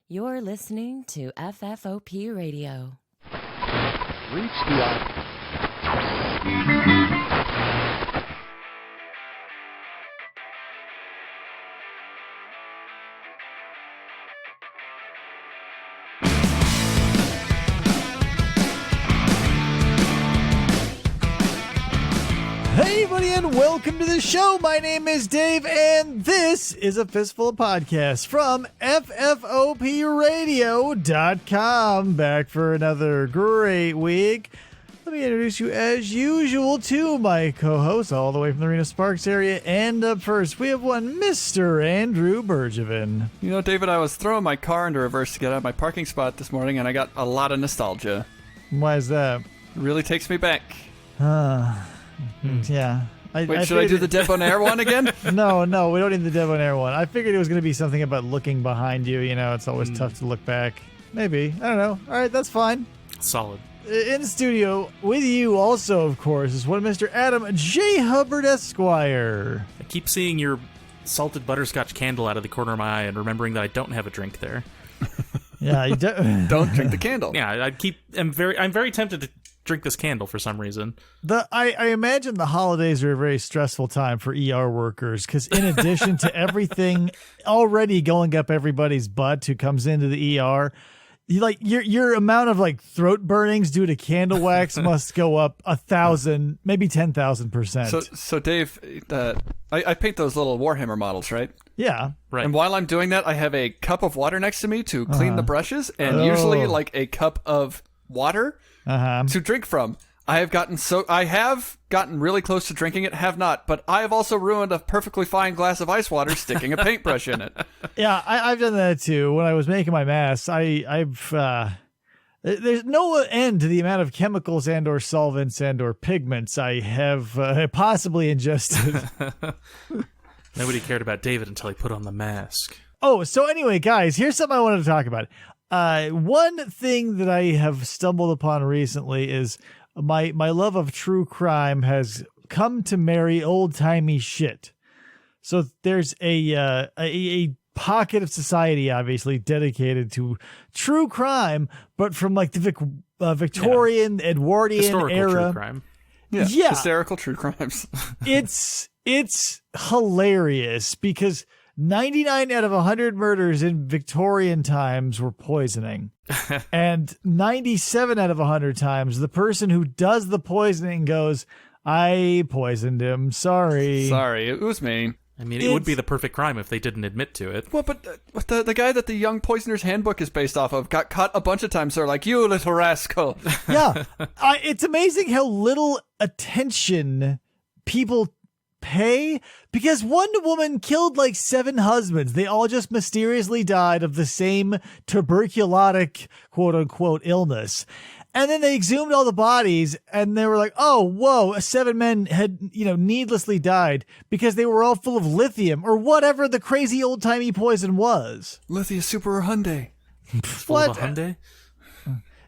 You're listening to FFOP Radio. Reach the Hey everybody, and welcome to the show. My name is Dave, and this is a Fistful of Podcasts from FFOPradio.com. Back for another great week. Let me introduce you, as usual, to my co-host, all the way from the Arena Sparks area. And up first, we have one Mr. Andrew Bergevin. You know, David, I was throwing my car into reverse to get out of my parking spot this morning, and I got a lot of nostalgia. Why is that? It really takes me back. Yeah. Wait, should I do the Debonair one again? No, we don't need the Debonair one. I figured it was going to be something about looking behind you. You know, it's always tough to look back. Maybe. I don't know. All right, that's fine. Solid. In the studio with you also, of course, is one Mr. Adam J. Hubbard Esquire. I keep seeing your salted butterscotch candle out of the corner of my eye and remembering that I don't have a drink there. Yeah, you Don't drink the candle. Yeah, I'm very tempted to drink this candle for some reason. I imagine the holidays are a very stressful time for ER workers because in addition to everything already going up everybody's butt who comes into the ER, your amount of throat burnings due to candle wax must go up 1,000, maybe 10,000%. So Dave, I paint those little Warhammer models, right? Yeah. Right. And while I'm doing that, I have a cup of water next to me to clean the brushes, and usually a cup of water to drink from. I have gotten really close to drinking it, have not, but I have also ruined a perfectly fine glass of ice water sticking a paintbrush in it. Yeah, I've done that too. When I was making my masks, there's no end to the amount of chemicals and or solvents and or pigments I have possibly ingested. Nobody cared about David until he put on the mask. Oh, so anyway, guys, here's something I wanted to talk about. One thing that I have stumbled upon recently is my love of true crime has come to marry old-timey shit. So there's a pocket of society, obviously, dedicated to true crime, but from the Victorian, Edwardian historical era. True crime. Yeah. Hysterical true crimes. It's hilarious because 99 out of 100 murders in Victorian times were poisoning. And 97 out of 100 times, the person who does the poisoning goes, I poisoned him. Sorry. Sorry, it was me. I mean, it would be the perfect crime if they didn't admit to it. Well, but the guy that the Young Poisoner's Handbook is based off of got caught a bunch of times. They're like, you little rascal. Yeah. It's amazing how little attention people pay, because one woman killed 7 husbands. They all just mysteriously died of the same tuberculotic quote-unquote illness. And then they exhumed all the bodies and they were like, oh, whoa, 7 men had, needlessly died because they were all full of lithium or whatever the crazy old-timey poison was. Lithium Super Hyundai. Full of a Hyundai?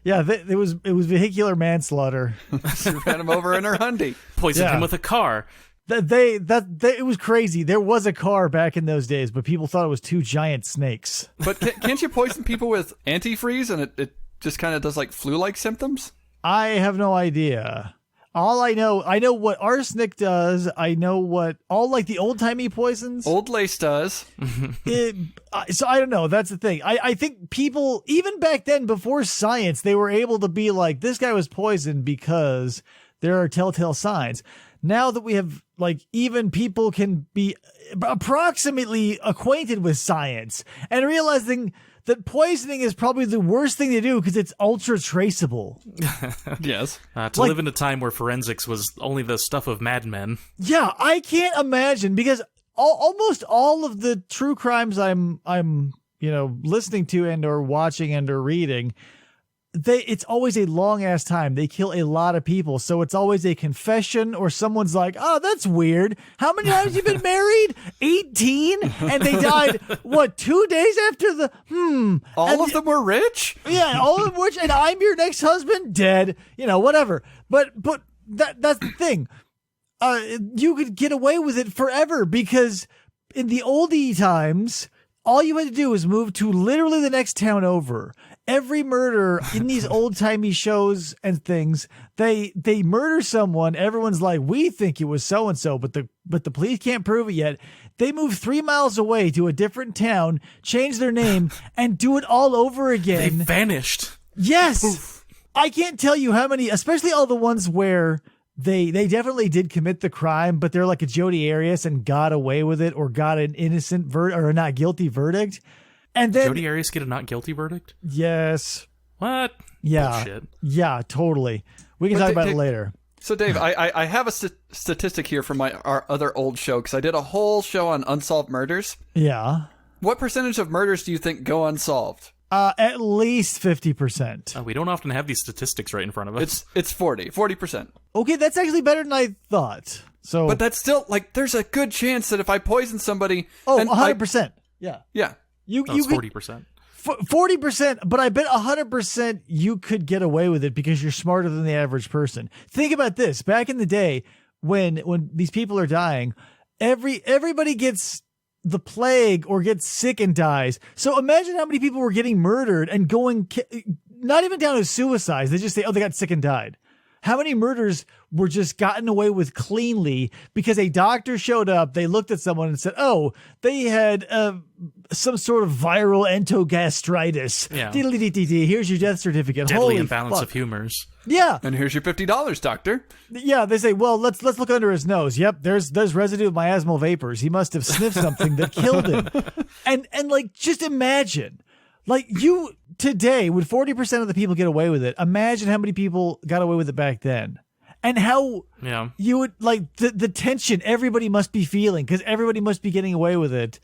Yeah, it was vehicular manslaughter. She ran him over in her Hyundai. Poisoned him with a car. It was crazy. There was a car back in those days, but people thought it was 2 giant snakes. But can't you poison people with antifreeze and it just kind of does flu-like symptoms? I have no idea. All I know what arsenic does. I know what all the old-timey poisons. Old lace does. So I don't know. That's the thing. I think people, even back then, before science, they were able to be like, this guy was poisoned because there are telltale signs. Now that we have, even people can be approximately acquainted with science and realizing that poisoning is probably the worst thing to do because it's ultra traceable. Yes. To live in a time where forensics was only the stuff of madmen. Yeah, I can't imagine, because almost all of the true crimes I'm listening to and or watching and or reading, it's always a long ass time. They kill a lot of people, so it's always a confession or someone's like, "Oh, that's weird. How many times you been married? 18, and they died 2 days after the All of them were rich? Yeah, all of which, and I'm your next husband, dead. Whatever. But that's the thing. You could get away with it forever because in the oldie times, all you had to do was move to literally the next town over. Every murder in these old-timey shows and things, they murder someone. Everyone's like, we think it was so-and-so, but the police can't prove it yet. They move 3 miles away to a different town, change their name, and do it all over again. They vanished. Yes. Poof. I can't tell you how many, especially all the ones where they definitely did commit the crime, but they're like a Jodi Arias and got away with it or got an innocent or a not guilty verdict. And then Jodi Arias get a not guilty verdict? Yes. What? Yeah. Bullshit. Yeah, totally. We can talk about it later. So, Dave, I have a statistic here from our other old show, because I did a whole show on unsolved murders. Yeah. What percentage of murders do you think go unsolved? At least 50%. We don't often have these statistics right in front of us. It's 40%. Okay, that's actually better than I thought. So, But that's still, like, there's a good chance that if I poison somebody... 100%. Yeah. Yeah. You That's could, 40%. 40%, but I bet 100% you could get away with it because you're smarter than the average person. Think about this. Back in the day, when these people are dying, everybody gets the plague or gets sick and dies. So imagine how many people were getting murdered and going, not even down to suicides. They just say, oh, they got sick and died. How many murders were just gotten away with cleanly because a doctor showed up, they looked at someone and said, oh, they had some sort of viral entogastritis. Yeah. Diddly-dee-dee-dee. Here's your death certificate. Deadly Holy imbalance fuck. of humors. Yeah. And here's your $50, doctor. Yeah, they say, well, let's look under his nose. Yep, there's residue of miasmal vapors. He must have sniffed something that killed him. And like, just imagine. Like, you, today, would 40% of the people get away with it? Imagine how many people got away with it back then. And how you would, like, the tension everybody must be feeling, because everybody must be getting away with it.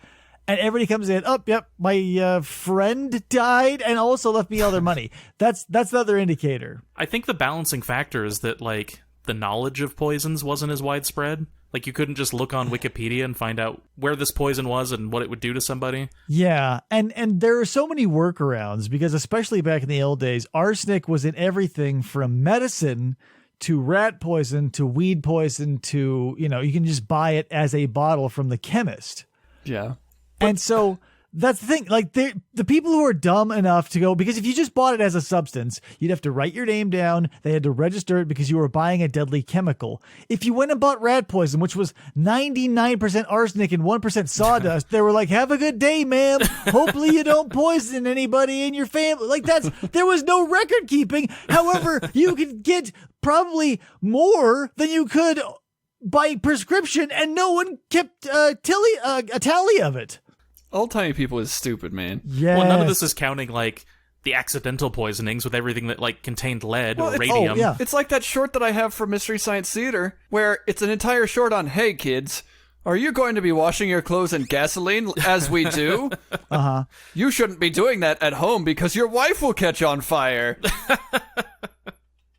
And everybody comes in, oh, yep, my friend died and also left me all their money. That's the other indicator. I think the balancing factor is that, like, the knowledge of poisons wasn't as widespread. Like, you couldn't just look on Wikipedia and find out where this poison was and what it would do to somebody. Yeah, and there are so many workarounds, because especially back in the old days, arsenic was in everything from medicine to rat poison to weed poison to, you can just buy it as a bottle from the chemist. Yeah. And so that's the thing. Like, the people who are dumb enough to go, because if you just bought it as a substance, you'd have to write your name down. They had to register it because you were buying a deadly chemical. If you went and bought rat poison, which was 99% arsenic and 1% sawdust, they were like, have a good day, ma'am. Hopefully you don't poison anybody in your family. Like, there was no record keeping. However, you could get probably more than you could by prescription, and no one kept a tally of it. Old-timey people is stupid, man. Yes. Well, none of this is counting, like, the accidental poisonings with everything that, like, contained lead or radium. Oh, yeah. It's like that short that I have for Mystery Science Theater, where it's an entire short on, hey, kids, are you going to be washing your clothes in gasoline as we do? Uh-huh. You shouldn't be doing that at home because your wife will catch on fire.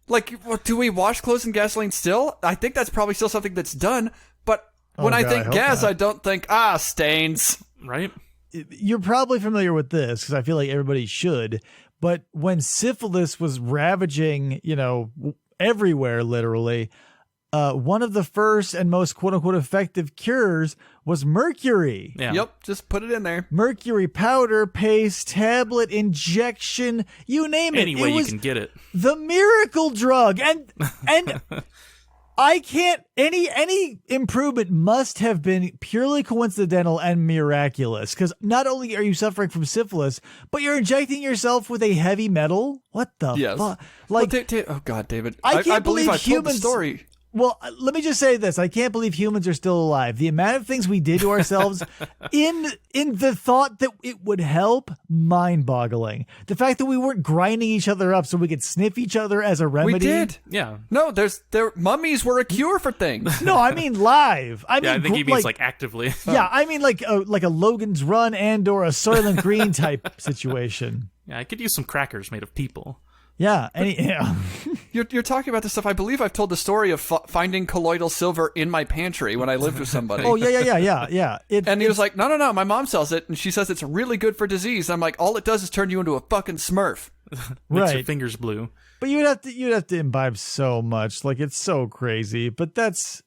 Like, do we wash clothes in gasoline still? I think that's probably still something that's done, but when I think gas, I don't think, stains. Right? You're probably familiar with this, because I feel like everybody should, but when syphilis was ravaging, everywhere, literally, one of the first and most quote-unquote effective cures was mercury. Yeah. Yep, just put it in there. Mercury powder, paste, tablet, injection, you name it. Any way it you was can get it. the miracle drug. And I can't, any improvement must have been purely coincidental and miraculous, because not only are you suffering from syphilis, but you're injecting yourself with a heavy metal. What the fuck? Like, oh God, David, I can't believe believe I told the humans- story. well, let me just say this. I can't believe humans are still alive. The amount of things we did to ourselves in the thought that it would help, mind-boggling. The fact that we weren't grinding each other up so we could sniff each other as a remedy. We did. Yeah. No, mummies were a cure for things. No, I mean live. I Yeah, mean, I think he means, like, actively. Yeah, I mean like a Logan's Run and or a Soylent Green type situation. Yeah, I could use some crackers made of people. Yeah, You're talking about this stuff. I believe I've told the story of finding colloidal silver in my pantry when I lived with somebody. Oh, yeah. And he was like, no, my mom sells it, and she says it's really good for disease. And I'm like, all it does is turn you into a fucking Smurf. Makes your Right. fingers blue. But you'd have to imbibe so much. Like, it's so crazy. But that's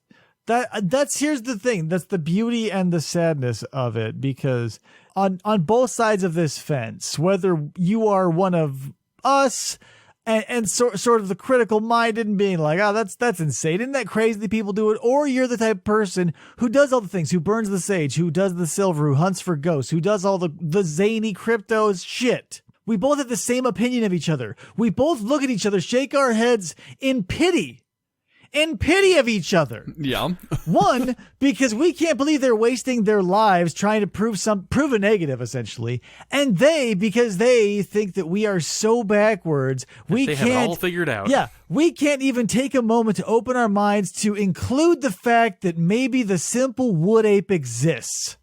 That's here's the thing. That's the beauty and the sadness of it, because on both sides of this fence, whether you are one of us and sort of the critical minded and being like, oh, that's insane, isn't that crazy that people do it? Or you're the type of person who does all the things, who burns the sage, who does the silver, who hunts for ghosts, who does all the zany crypto shit. We both have the same opinion of each other. We both look at each other, shake our heads in pity of each other. Yeah. One, because we can't believe they're wasting their lives trying to prove a negative, essentially. And because they think that we are so backwards, we they can't have it all figured out. Yeah, we can't even take a moment to open our minds to include the fact that maybe the simple wood ape exists.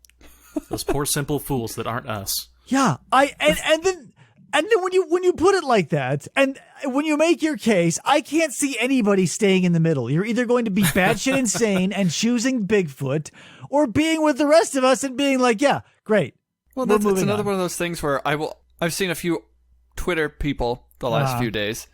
Those poor simple fools that aren't us. Yeah, and then when you put it like that, and when you make your case, I can't see anybody staying in the middle. You're either going to be batshit insane and choosing Bigfoot, or being with the rest of us and being like, yeah, great. Well, that's another one of those things where I've seen a few Twitter people the last few days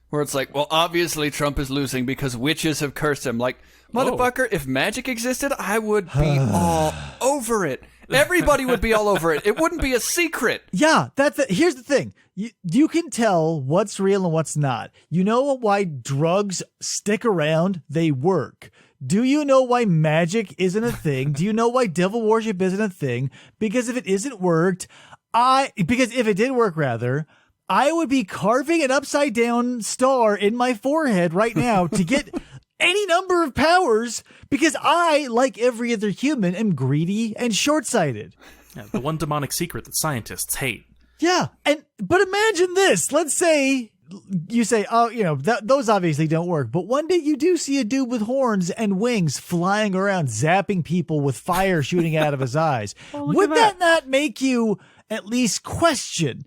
where it's like, well, obviously Trump is losing because witches have cursed him. Like, motherfucker, if magic existed, I would be all over it. Everybody would be all over it. It wouldn't be a secret. Yeah, here's the thing. You can tell what's real and what's not. You know why drugs stick around? They work. Do you know why magic isn't a thing? Do you know why devil worship isn't a thing? Because if it did work, I would be carving an upside down star in my forehead right now to get any number of powers, because I, like every other human, am greedy and short-sighted. Yeah, the one demonic secret that scientists hate. Yeah, but imagine this. Let's say you say, oh, those obviously don't work, but one day you do see a dude with horns and wings flying around, zapping people with fire shooting out of his eyes. Would that not make you at least question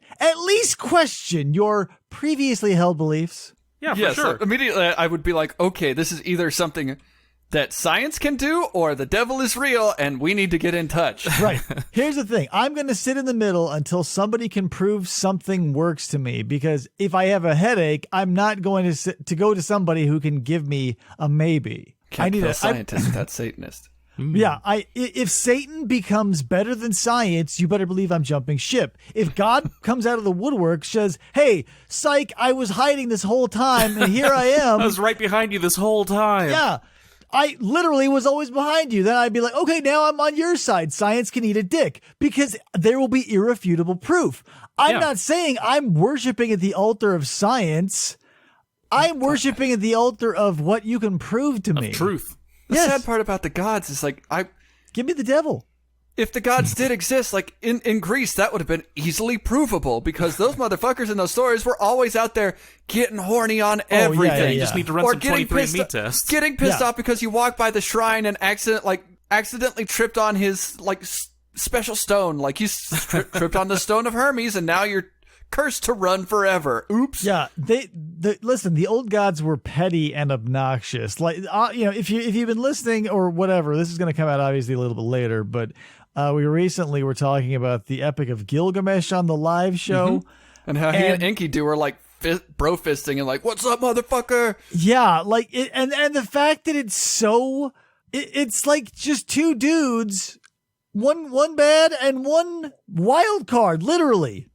your previously held beliefs? Yeah, for sure. sure. So immediately I would be like, okay, this is either something that science can do or the devil is real and we need to get in touch. Right. Here's the thing. I'm going to sit in the middle until somebody can prove something works to me, because if I have a headache, I'm not going to go to somebody who can give me a maybe. Can't kill a scientist without Satanist. Yeah, if Satan becomes better than science, you better believe I'm jumping ship. If God comes out of the woodwork, says, hey, psych, I was hiding this whole time, and here I am. I was right behind you this whole time. Yeah, I literally was always behind you. Then I'd be like, okay, now I'm on your side. Science can eat a dick, because there will be irrefutable proof. I'm not saying I'm worshiping at the altar of science. I'm worshiping at the altar of what you can prove to me. Truth. The sad part about the gods is, like, give me the devil. If the gods did exist, like in Greece, that would have been easily provable, because those motherfuckers in those stories were always out there getting horny on everything. You just need to run some 23andMe tests. Getting pissed off because you walk by the shrine and accidentally tripped on his special stone. Like you tripped on the stone of Hermes, and now you're cursed to run forever. Oops. Yeah, listen, the old gods were petty and obnoxious. Like, if you've been listening or whatever, this is going to come out obviously a little bit later, but we recently were talking about the Epic of Gilgamesh on the live show. Mm-hmm. And how he and Enki were like bro fisting and like, what's up, motherfucker? Yeah, like, and the fact that it's like just two dudes, one bad and one wild card, literally.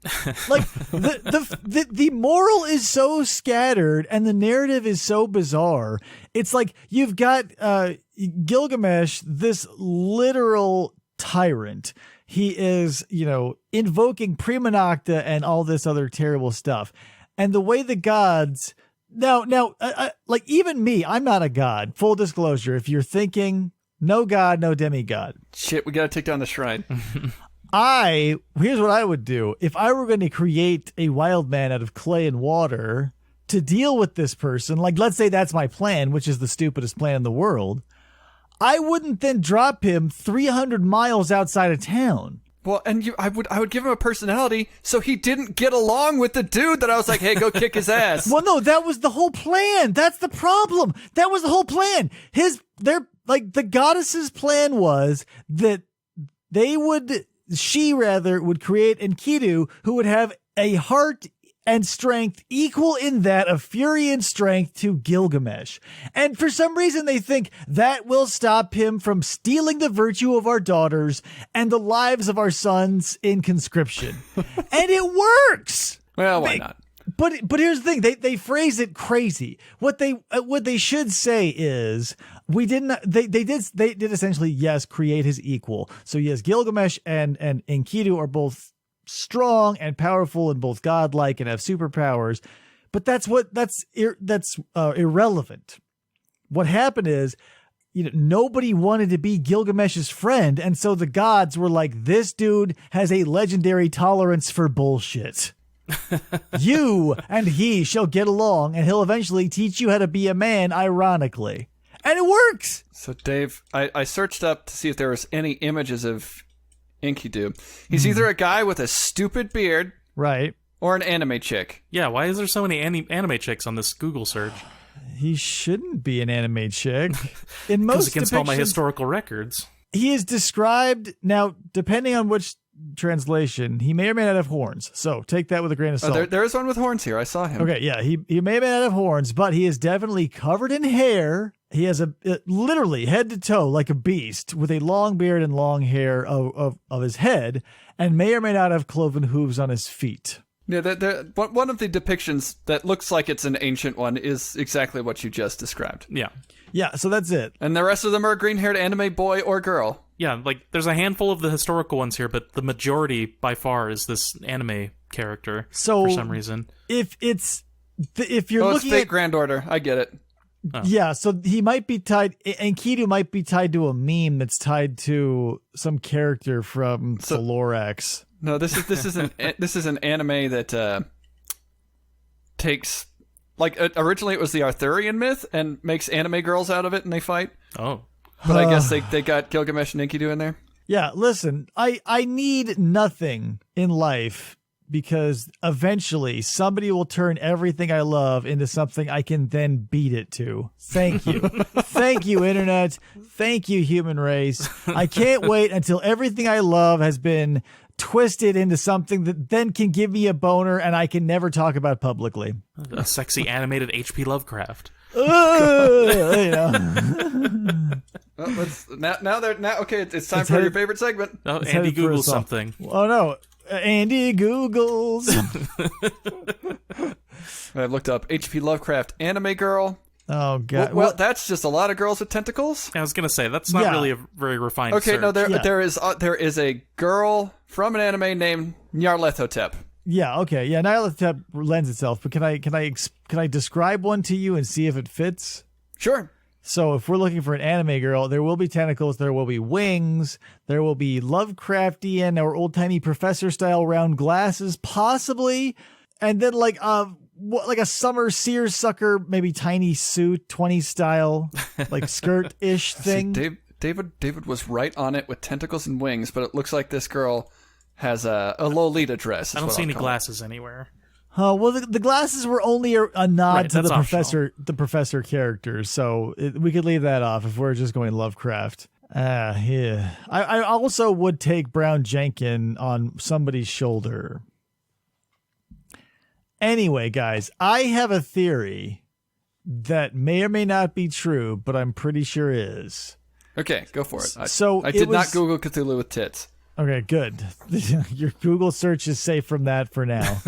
Like the moral is so scattered and the narrative is so bizarre. It's like you've got Gilgamesh, this literal tyrant. He is, invoking prima nocta and all this other terrible stuff. And the way the gods now, like even me, I'm not a god. Full disclosure, if you're thinking, no god, no demigod. Shit, we gotta take down the shrine. Here's what I would do. If I were going to create a wild man out of clay and water to deal with this person, like let's say that's my plan, which is the stupidest plan in the world, I wouldn't then drop him 300 miles outside of town. Well, and I would give him a personality so he didn't get along with the dude that I was like, hey, go kick his ass. Well, no, that was the whole plan. That's the problem. That was the whole plan. The goddess's plan was that she would create Enkidu, who would have a heart and strength equal in that of fury and strength to Gilgamesh. And for some reason they think that will stop him from stealing the virtue of our daughters and the lives of our sons in conscription. And it works! Well, why not? But here's the thing, they phrase it crazy. What they should say is they did essentially, yes, create his equal. So yes, Gilgamesh and Enkidu are both strong and powerful and both godlike and have superpowers, but that's irrelevant. What happened is, nobody wanted to be Gilgamesh's friend, and so the gods were like, this dude has a legendary tolerance for bullshit. You and he shall get along, and he'll eventually teach you how to be a man, ironically. And it works! So, Dave, I searched up to see if there was any images of Enkidu. He's either a guy with a stupid beard, right, or an anime chick. Yeah, why is there so many anime chicks on this Google search? He shouldn't be an anime chick. In most Goes against all my historical records. He is described, now, depending on which translation, he may or may not have horns. So take that with a grain of salt. There is one with horns here. I saw him. Okay, yeah, he may or may not have horns, but he is definitely covered in hair. He has literally head to toe like a beast with a long beard and long hair of his head, and may or may not have cloven hooves on his feet. Yeah, one of the depictions that looks like it's an ancient one is exactly what you just described. Yeah. Yeah, so that's it. And the rest of them are green-haired anime boy or girl. Yeah, like, there's a handful of the historical ones here, but the majority, by far, is this anime character, for some reason. If you're it's looking fake at... Grand Order. I get it. Oh. Yeah, so he might be tied... Enkidu might be tied to a meme that's tied to some character from the Lorax. No, this is an anime that takes... Like, originally it was the Arthurian myth and makes anime girls out of it and they fight. Oh. But I guess they got Gilgamesh and Enkidu in there. Yeah, listen, I need nothing in life because eventually somebody will turn everything I love into something I can then beat it to. Thank you. Thank you, Internet. Thank you, human race. I can't wait until everything I love has been twisted into something that then can give me a boner and I can never talk about publicly. A sexy animated H.P. Lovecraft. Okay, it's time for your favorite segment. Oh, Andy Googles something. Oh no, Andy Googles. I've looked up H.P. Lovecraft anime girl. Oh god. Well, that's just a lot of girls with tentacles. I was gonna say that's not really a very refined. Okay, search. no, there is a girl from an anime named Nyarlathotep. Yeah, okay. Yeah, Nyarlathotep lends itself, but can I describe one to you and see if it fits? Sure. So if we're looking for an anime girl, there will be tentacles, there will be wings, there will be Lovecraftian or old-timey professor-style round glasses, possibly, and then like a summer seersucker, maybe tiny suit, 20s style, like skirt-ish thing. See, David was right on it with tentacles and wings, but it looks like this girl has a Lolita dress. I don't see any glasses anywhere. Oh, well, the glasses were only a nod to the optional. professor characters, so we could leave that off if we're just going Lovecraft. Yeah. I also would take Brown Jenkin on somebody's shoulder. Anyway, guys, I have a theory that may or may not be true, but I'm pretty sure is. Okay, go for it. So I did not Google Cthulhu with tits. Okay, good. Your Google search is safe from that for now.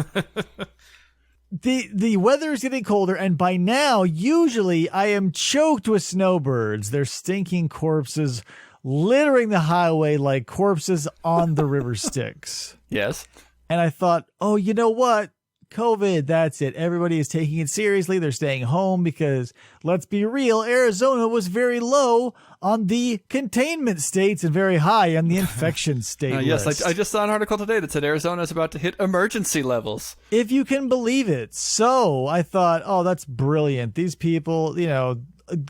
The weather is getting colder, and by now, usually, I am choked with snowbirds. Their stinking corpses littering the highway like corpses on the river Styx. Yes. And I thought, oh, you know what? COVID, that's it. Everybody is taking it seriously. They're staying home because, let's be real, Arizona was very low on the containment states and very high on the infection state yes, list. I just saw an article today that said Arizona is about to hit emergency levels. If you can believe it. So I thought, oh, that's brilliant. These people,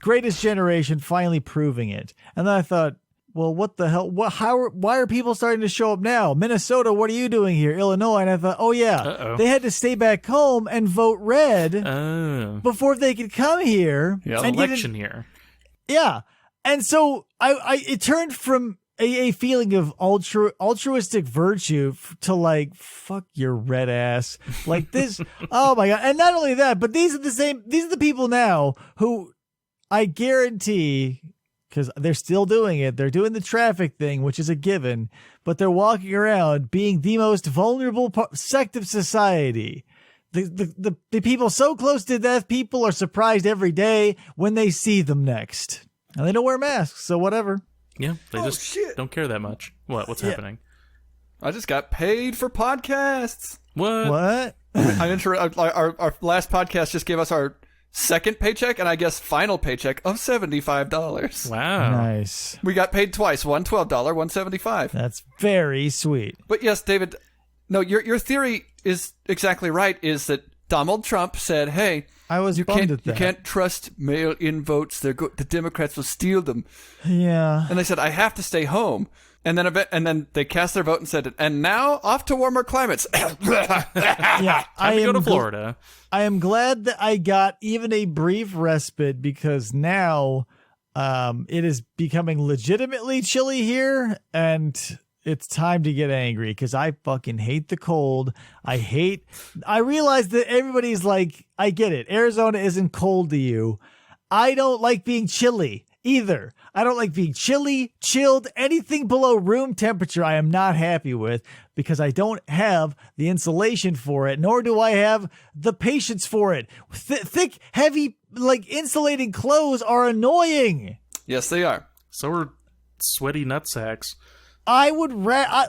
greatest generation finally proving it. And then I thought, well, what the hell? Why are people starting to show up now? Minnesota, what are you doing here? Illinois. And I thought, oh, yeah, they had to stay back home and vote red before they could come here. Yep. And election year. Yeah. And so it turned from a feeling of altruistic virtue to like, fuck your red ass. Like this. Oh my God. And not only that, but these are the people now who I guarantee, because they're still doing it. They're doing the traffic thing, which is a given, but they're walking around being the most vulnerable sect of society. The people so close to death, people are surprised every day when they see them next. And they don't wear masks, so whatever. Yeah, they just don't care that much. What's happening? I just got paid for podcasts. What? Our last podcast just gave us our second paycheck and I guess final paycheck of $75. Wow. Nice. We got paid twice, one $12, one $75. That's very sweet. But yes, David, no, your theory is exactly right, is that Donald Trump said, hey, I was bummed at that. You can't trust mail-in votes. The Democrats will steal them. Yeah. And they said, I have to stay home. And then they cast their vote and said, and now off to warmer climates. Yeah, Time to go to Florida. I am glad that I got even a brief respite because now it is becoming legitimately chilly here and it's time to get angry because I fucking hate the cold. I realize that everybody's like, I get it. Arizona isn't cold to you. I don't like being chilly either. I don't like being chilled, anything below room temperature. I am not happy with because I don't have the insulation for it, nor do I have the patience for it. Thick, heavy, like insulating clothes are annoying. Yes, they are. So are sweaty nutsacks. I would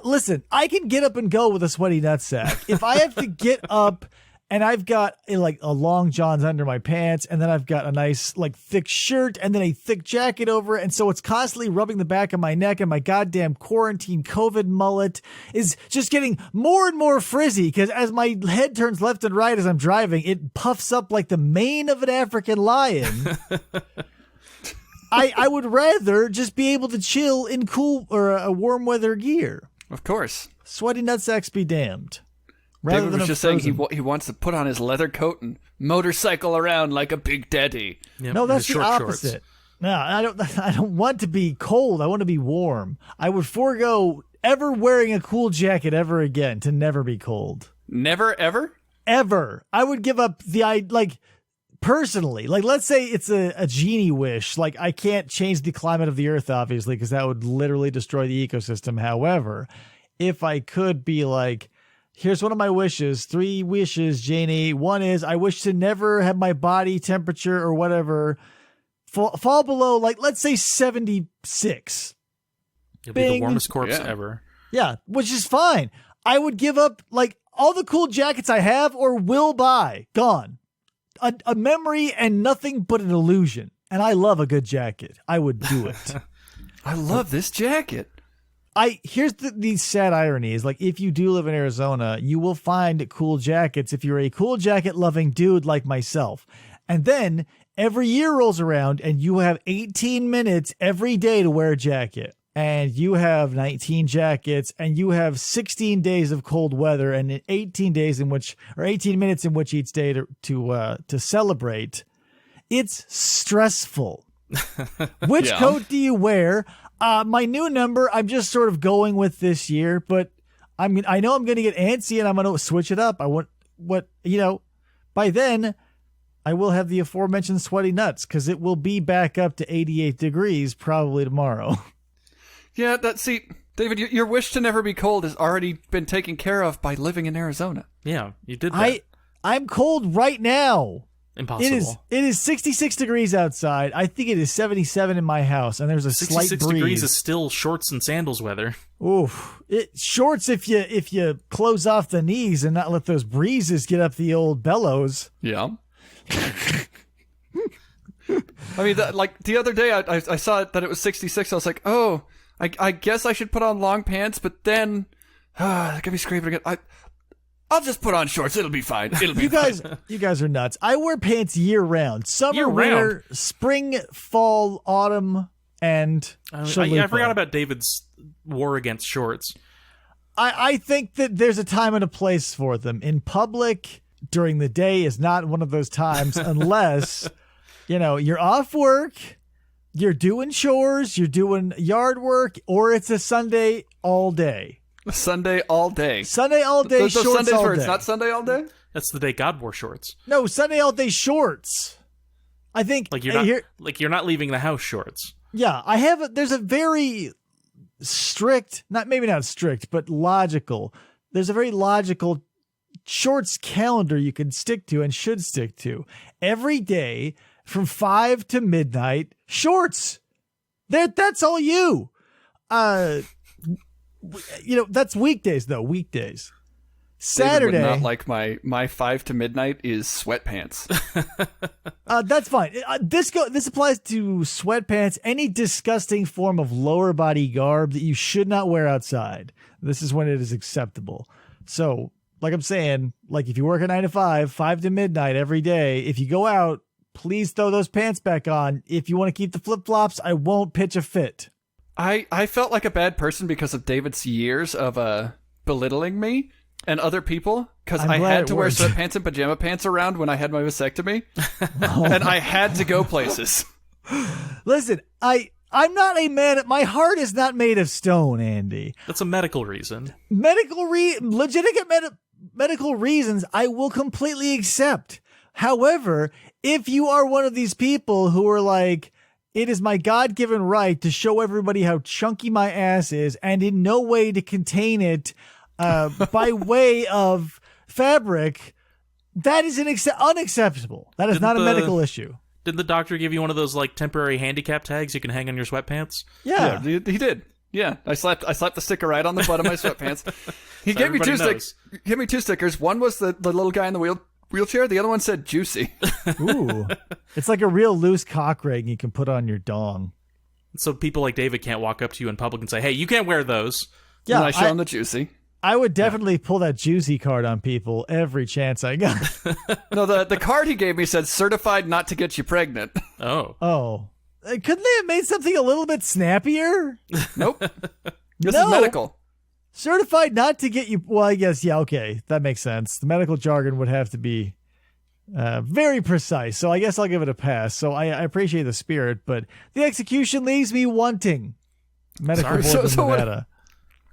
listen, I can get up and go with a sweaty nutsack. If I have to get up and I've got a long johns under my pants and then I've got a nice like thick shirt and then a thick jacket over it. And so it's constantly rubbing the back of my neck and my goddamn quarantine COVID mullet is just getting more and more frizzy because as my head turns left and right as I'm driving, it puffs up like the mane of an African lion. I would rather just be able to chill in cool or a warm weather gear. Of course. Sweaty nutsacks be damned. David was just saying he wants to put on his leather coat and motorcycle around like a big daddy. Yep, no, that's the short opposite. Shorts. No, I don't want to be cold. I want to be warm. I would forego ever wearing a cool jacket ever again to never be cold. Never, ever? Ever. I would give up personally, let's say it's a genie wish. Like, I can't change the climate of the earth, obviously, because that would literally destroy the ecosystem. However, if I could be like, here's one of my wishes, 3 wishes, Janie. One is I wish to never have my body temperature or whatever fall below, let's say 76. You'll be the warmest corpse ever. Yeah, which is fine. I would give up, all the cool jackets I have or will buy. Gone. A memory and nothing but an illusion. And I love a good jacket. I would do it. I love this jacket. Here's the sad irony is if you do live in Arizona, you will find cool jackets if you're a cool jacket loving dude like myself. And then every year rolls around and you have 18 minutes every day to wear a jacket. And you have 19 jackets and you have 16 days of cold weather and 18 minutes in which each day to celebrate. It's stressful. Which coat do you wear? My new number, I'm just sort of going with this year, but I know I'm going to get antsy and I'm going to switch it up. By then I will have the aforementioned sweaty nuts because it will be back up to 88 degrees probably tomorrow. Yeah, David, your wish to never be cold has already been taken care of by living in Arizona. Yeah, you did that. I'm cold right now. Impossible. It is 66 degrees outside. I think it is 77 in my house, and there's a slight breeze. 66 degrees is still shorts and sandals weather. Oof. Shorts if you close off the knees and not let those breezes get up the old bellows. Yeah. I mean, the other day I saw that it was 66. I was like, oh, I guess I should put on long pants, but then I could be scraping again. I'll just put on shorts. It'll be fine. You guys are nuts. I wear pants year round. Summer, winter, spring, fall, autumn, and I forgot about David's war against shorts. I think that there's a time and a place for them. In public, during the day is not one of those times unless, you're off work, you're doing chores, you're doing yard work, or it's a Sunday all day. Sunday all day. Sunday all day, Those shorts Sundays all where day. it's not Sunday all day? That's the day God wore shorts. No, Sunday all day shorts. I think Like you're not leaving the house shorts. Yeah, there's a very strict, maybe not strict, but logical. There's a very logical shorts calendar you can stick to and should stick to. Every day from 5 to midnight, shorts. That's all you. That's weekdays though, weekdays. Saturday. David would not like my 5 to midnight is sweatpants. That's fine. This applies to sweatpants, any disgusting form of lower body garb that you should not wear outside. This is when it is acceptable. So, like I'm saying, like if you work a 9 to 5 to midnight every day, if you go out, please throw those pants back on. If you want to keep the flip-flops, I won't pitch a fit. I felt like a bad person because of David's years of belittling me and other people, because I had to wear sweatpants and pajama pants around when I had my vasectomy, and I had to go places. Listen, I'm not a man. My heart is not made of stone, Andy. That's a medical reason. Legitimate medical reasons I will completely accept. However, if you are one of these people who are like, it is my God-given right to show everybody how chunky my ass is and in no way to contain it by way of fabric, that is unacceptable. That is not a medical issue. Did the doctor give you one of those like temporary handicap tags you can hang on your sweatpants? Yeah, he did. Yeah, I slapped the sticker right on the butt of my sweatpants. He So gave me two knows. Gave me two stickers. One was the little guy in the wheelchair. The other one said juicy. Ooh, it's like a real loose cock ring you can put on your dong. So people like David can't walk up to you in public and say, "Hey, you can't wear those." Yeah, And I show him the juicy. I would definitely pull that juicy card on people every chance I got. No, the card he gave me said certified not to get you pregnant. Oh. Couldn't they have made something a little bit snappier? Nope. This is medical. Certified not to get you. Well, I guess, yeah, okay. That makes sense. The medical jargon would have to be very precise. So I guess I'll give it a pass. So I appreciate the spirit, but the execution leaves me wanting. Medical board of Nevada.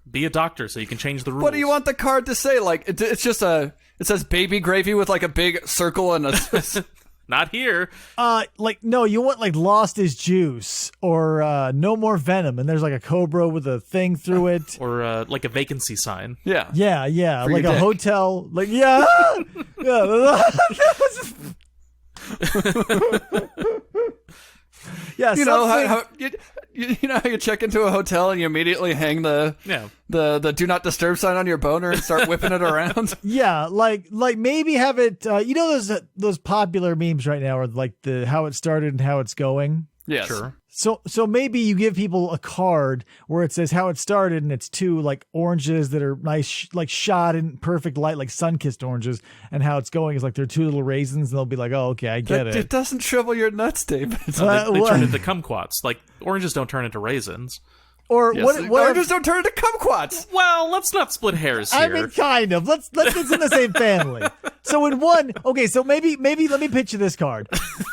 Be a doctor so you can change the rules. What do you want the card to say? Like, it's just it says baby gravy with like a big circle and a... Not here. No, you want like lost is juice or no more venom, and there's like a cobra with a thing through it, or like a vacancy sign. Yeah. Yeah, For like your a dick. hotel, like yeah. Yeah, you know how you know how you check into a hotel and you immediately hang the do not disturb sign on your boner and start whipping it around. Yeah, like maybe have it. You know those popular memes right now are like the how it started and how it's going. Yes. Sure. So maybe you give people a card where it says how it started, and it's two like oranges that are nice, like shot in perfect light, like sun-kissed oranges, and how it's going is like they're two little raisins, and they'll be like, oh, okay, I get it. It doesn't shrivel your nuts, David. No, they turn into kumquats. Like oranges don't turn into raisins. Or Yes, what oranges don't turn into kumquats. Well, let's not split hairs here. I mean, kind of. Let's it's in the same family. So in one, okay, so maybe let me pitch you this card.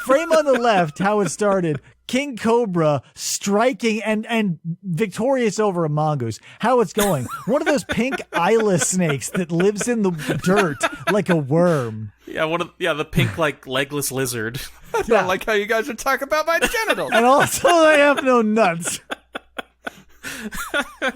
Frame on the left, how it started. King Cobra striking and victorious over a mongoose. How it's going. One of those pink eyeless snakes that lives in the dirt like a worm. Yeah, the pink like legless lizard. I don't like how you guys are talking about my genitals. And also they have no nuts.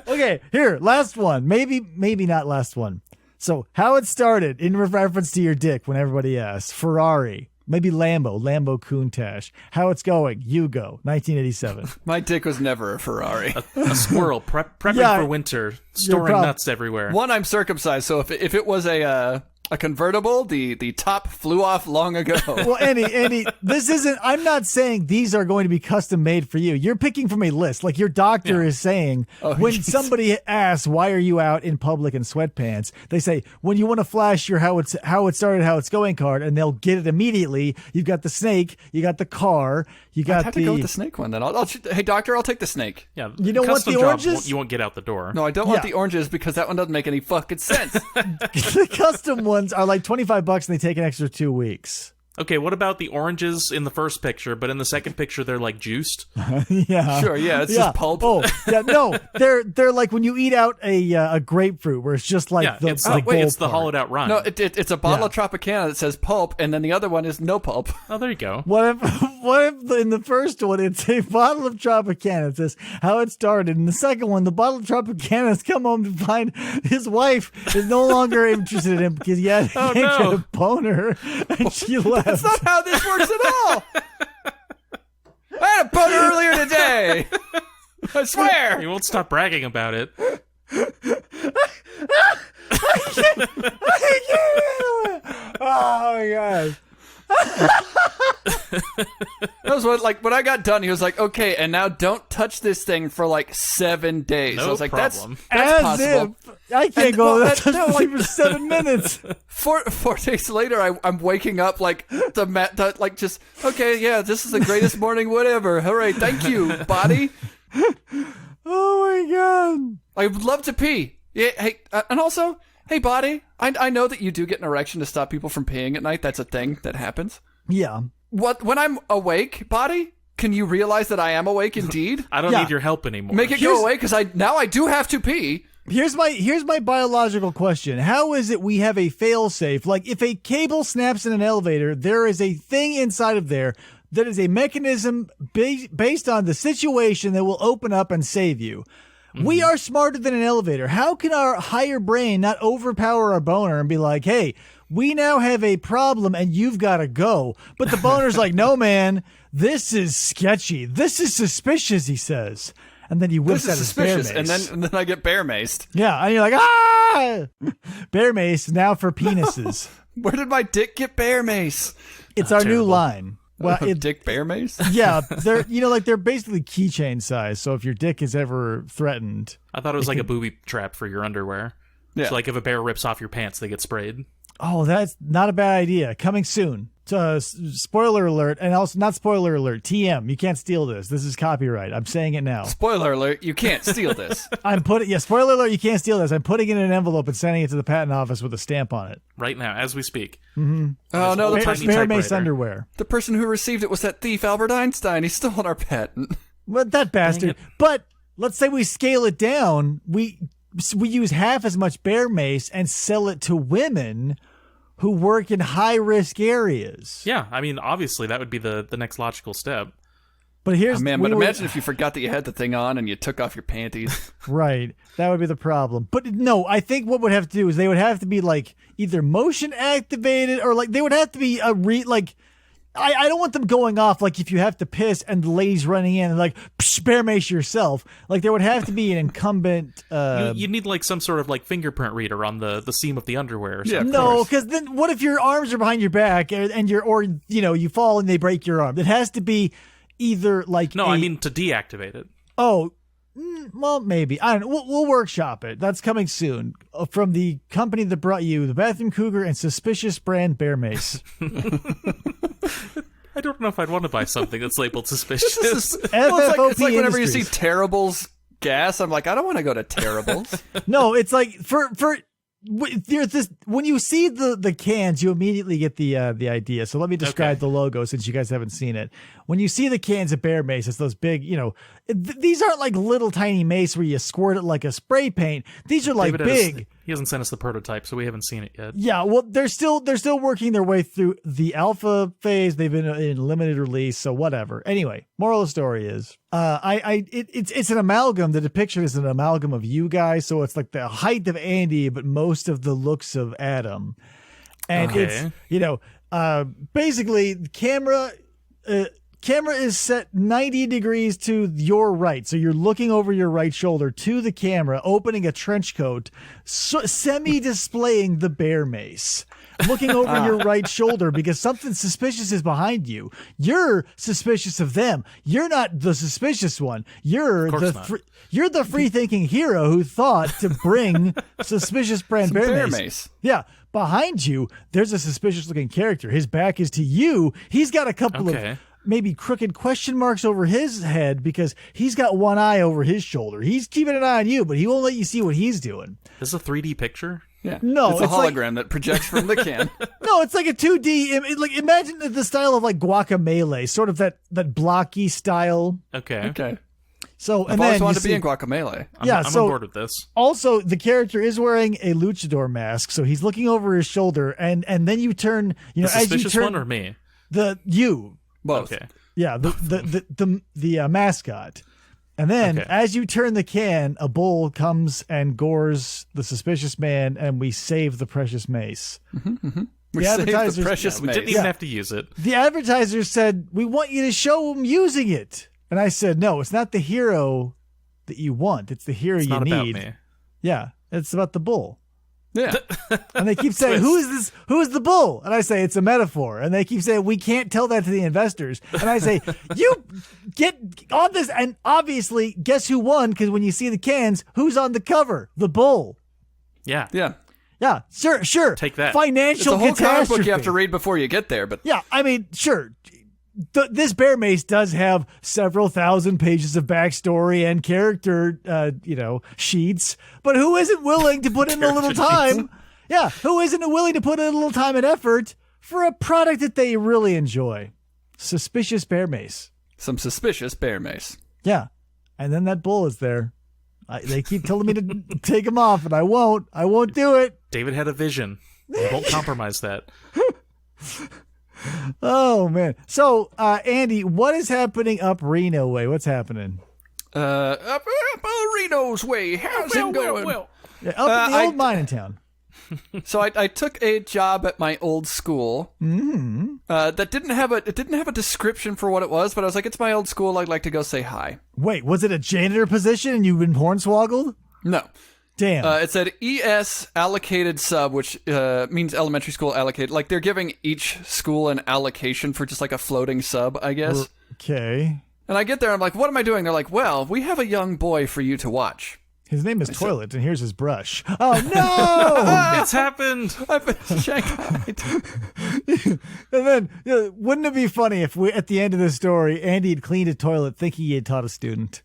Okay, here, last one. Maybe not last one. So, how it started in reference to your dick when everybody asks. Ferrari. Maybe Lambo Countach. How it's going. Yugo, 1987. My dick was never a Ferrari. A squirrel prepping for winter, storing nuts everywhere. One, I'm circumcised, so if it was a convertible, the top flew off long ago. Well, Andy, this isn't. I'm not saying these are going to be custom made for you. You're picking from a list. Like your doctor is saying, when somebody asks, "Why are you out in public in sweatpants?" They say, "When you want to flash your how it started, how it's going card," and they'll get it immediately. You've got the snake, you got the car, you got I'd have to go with the snake one then. Hey doctor, I'll take the snake. Yeah, you don't want the oranges. You won't get out the door. No, I don't want the oranges because that one doesn't make any fucking sense. The custom ones are like $25 and they take an extra 2 weeks. Okay, what about the oranges in the first picture, but in the second picture they're like juiced? Yeah. Sure, yeah, it's just pulp. Oh, yeah, no, they're like when you eat out a grapefruit, where it's just like it's it's the hollowed out rind. No, it's a bottle of Tropicana that says pulp, and then the other one is no pulp. Oh, there you go. What if in the first one it's a bottle of Tropicana? It says how it started. In the second one, the bottle of Tropicana has come home to find his wife is no longer interested in him because he can't get a boner, and she left. That's not how this works at all. I had a boner earlier today. I swear. You won't stop bragging about it. Oh my god. That was what, like, when I got done, he was like, okay, and now don't touch this thing for like 7 days. I was like, problem. that's As possible. if I can't go that for 7 minutes. 4 days later, I'm waking up like like just, okay, yeah, this is the greatest morning, whatever. Hooray, thank you, body. Oh my god. I would love to pee. Yeah, hey, and also, hey, body, I know that you do get an erection to stop people from peeing at night. That's a thing that happens. Yeah. When I'm awake, body, can you realize that I am awake indeed? I don't need your help anymore. Make it go away, because I do have to pee. Here's my biological question. How is it we have a fail-safe? Like, if a cable snaps in an elevator, there is a thing inside of there that is a mechanism based on the situation that will open up and save you. Mm-hmm. We are smarter than an elevator. How can our higher brain not overpower our boner and be like, hey, we now have a problem and you've got to go? But the boner's like, no, man, this is sketchy. This is suspicious, he says. And then he whips out his bear mace. And then I get bear maced. Yeah, and you're like, ah! Bear mace now for penises. Where did my dick get bear mace? It's our new line. Well, dick bear mace? Yeah, they're basically keychain size. So if your dick is ever threatened, I thought it was like a booby trap for your underwear. Yeah. So like if a bear rips off your pants, they get sprayed. Oh, that's not a bad idea. Coming soon. Spoiler alert, and also not spoiler alert. TM, you can't steal this. This is copyright. I'm saying it now. Spoiler alert, you can't steal this. Spoiler alert, you can't steal this. I'm putting it in an envelope and sending it to the patent office with a stamp on it. Right now, as we speak. Mm-hmm. Oh, no, Bear mace underwear. The person who received it was that thief, Albert Einstein. He stole our patent. Well, that bastard. But let's say we scale it down. We use half as much bear mace and sell it to women who work in high-risk areas. Yeah, I mean, obviously, that would be the next logical step. But here's imagine if you forgot that you had the thing on and you took off your panties. Right. That would be the problem. But no, I think what would have to do is they would have to be like either motion activated or like they would have to be I don't want them going off like if you have to piss and the lady's running in and like bear mace yourself. Like there would have to be an incumbent. You need like some sort of like fingerprint reader on the seam of the underwear. Or something. Yeah, no, because then what if your arms are behind your back and you fall and they break your arm? It has to be either like I mean to deactivate it. Oh. Well, maybe. I don't know. We'll workshop it. That's coming soon. From the company that brought you the Bathroom Cougar and Suspicious brand bear mace. I don't know if I'd want to buy something that's labeled suspicious. FFOP it's like whenever you Industries. see Terrible's gas, I'm like, I don't want to go to Terrible's. No, it's like there's this when you see the cans, you immediately get the idea. So let me describe the logo since you guys haven't seen it. When you see the cans of bear mace, it's those big, these aren't like little tiny mace where you squirt it like a spray paint. These are like David big. He hasn't sent us the prototype, so we haven't seen it yet. Yeah, well, they're still working their way through the alpha phase. They've been in limited release, so whatever. Anyway, moral of the story is, it's an amalgam. The depiction is an amalgam of you guys, so it's like the height of Andy, but most of the looks of Adam. And it's basically the camera is set 90 degrees to your right. So you're looking over your right shoulder to the camera, opening a trench coat, semi-displaying the bear mace. Looking over your right shoulder because something suspicious is behind you. You're suspicious of them. You're not the suspicious one. You're the free-thinking hero who thought to bring suspicious brand bear mace. Yeah. Behind you, there's a suspicious-looking character. His back is to you. He's got a couple of maybe crooked question marks over his head because he's got one eye over his shoulder. He's keeping an eye on you, but he won't let you see what he's doing. This is a 3D picture? Yeah. No, it's a it's like- hologram that projects from the can. No, it's like a 2D. Like imagine the style of like Guacamelee, sort of that blocky style. Okay. Okay. So I've and always then wanted you to be see- in Guacamelee. I'm so on board with this. also the character is wearing a luchador mask, so he's looking over his shoulder, and then you turn, The as you suspicious turn one or me? you, Both. Okay. yeah, the mascot. And then, Okay. as you turn the can, a bull comes and gores the suspicious man, and we save the precious mace. We The saved the advertisers- precious We mace. didn't even have to use it. The advertiser said, "We want you to show him using it." And I said, "No, it's not the hero that you want. It's the hero It's you not need." about me. Yeah, it's about the bull. Yeah. And they keep saying, "Who is this? Who is the bull?" And I say, "It's a metaphor." And they keep saying, "We can't tell that to the investors." And I say, "You get on this." And obviously, guess who won? Because when you see the cans, who's on the cover? The bull. Yeah. Yeah. Yeah, sure. Take that. It's Financial a whole comic catastrophe. book you have to read before you get there, but Yeah, I mean, sure. This bear mace does have several thousand pages of backstory and character, sheets. But who isn't willing to put in a little time? Yeah, who isn't willing to put in a little time and effort for a product that they really enjoy? Suspicious bear mace. some suspicious bear mace. Yeah, and then that bull is there. They keep telling me to take him off, and I won't. I won't do it. David had a vision. We won't compromise that. Oh man. So, Andy, what is happening up Reno way? What's happening? Up Reno's way. How's it going? Yeah, up in the I- old mining town. So I took a job at my old school. That didn't have a description for what it was, but I was like, it's my old school. I'd like to go say hi. Wait, was it a janitor position and you've been hornswoggled? No. Damn. It said ES allocated sub, which means elementary school allocated. Like they're giving each school an allocation for just like a floating sub, I guess. Okay. And I get there, I'm like, what am I doing? They're like, well, we have a young boy for you to watch. His name is Toilet, and here's his brush. Oh, no! It's happened. I've been shanghaied. And then, wouldn't it be funny if we, at the end of the story, Andy had cleaned a toilet thinking he had taught a student?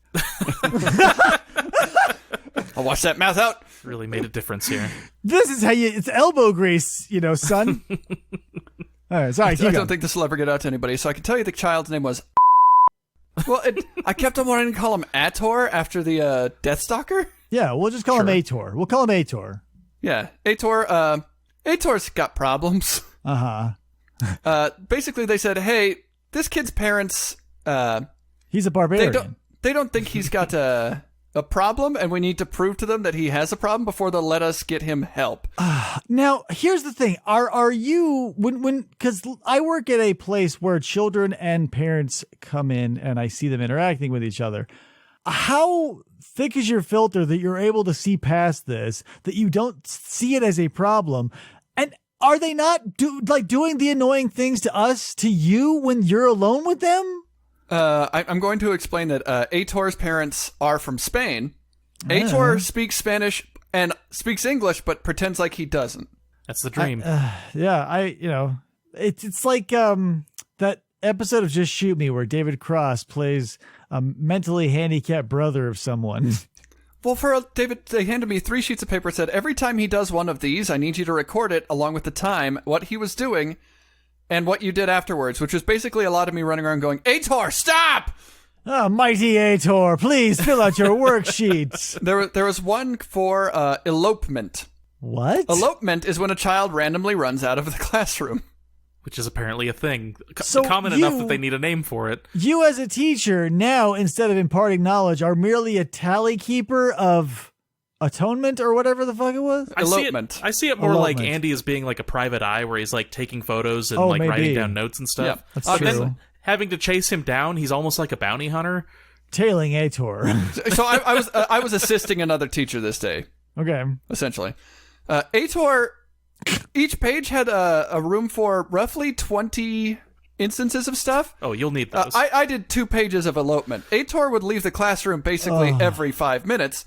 I'll wash that mouth out. Really made a difference here. This is how it's elbow grease, son. All right, sorry, keep I going. don't think this will ever get out to anybody, so I can tell you the child's name was. Well, I kept on wanting to call him Ator after the Deathstalker. Yeah, we'll just call him Ator. We'll call him Ator. Yeah, Ator. Ator's got problems. Uh-huh. Basically, they said, "Hey, this kid's parents. He's a barbarian. They don't think he's got a problem, and we need to prove to them that he has a problem before they'll let us get him help." Now, here's the thing. Are you, because I work at a place where children and parents come in and I see them interacting with each other. How thick is your filter that you're able to see past this, that you don't see it as a problem? And are they not doing the annoying things to us, to you, when you're alone with them? I'm going to explain that Ator's parents are from Spain. Ator speaks Spanish and speaks English, but pretends like he doesn't. That's the dream. Yeah, it's like that episode of Just Shoot Me where David Cross plays a mentally handicapped brother of someone. Well, David, they handed me 3 sheets of paper and said, every time he does one of these, I need you to record it along with the time, what he was doing, and what you did afterwards, which was basically a lot of me running around going, Ator, stop! Oh, mighty Ator, please fill out your worksheets. There was one for elopement. What? Elopement is when a child randomly runs out of the classroom. Which is apparently a thing. So Common enough that they need a name for it. You as a teacher now, instead of imparting knowledge, are merely a tally keeper of atonement or whatever the fuck it was? Elopement. I see it more like Elopement. Andy as being like a private eye where he's like taking photos and Maybe. writing down notes and stuff. Yeah, that's But true. then having to chase him down, he's almost like a bounty hunter. Tailing Ator. So I was assisting another teacher this day, Okay. essentially. Ator, each page had a room for roughly 20 instances of stuff. Oh, you'll need those. I did 2 pages of elopement. Ator would leave the classroom basically every 5 minutes,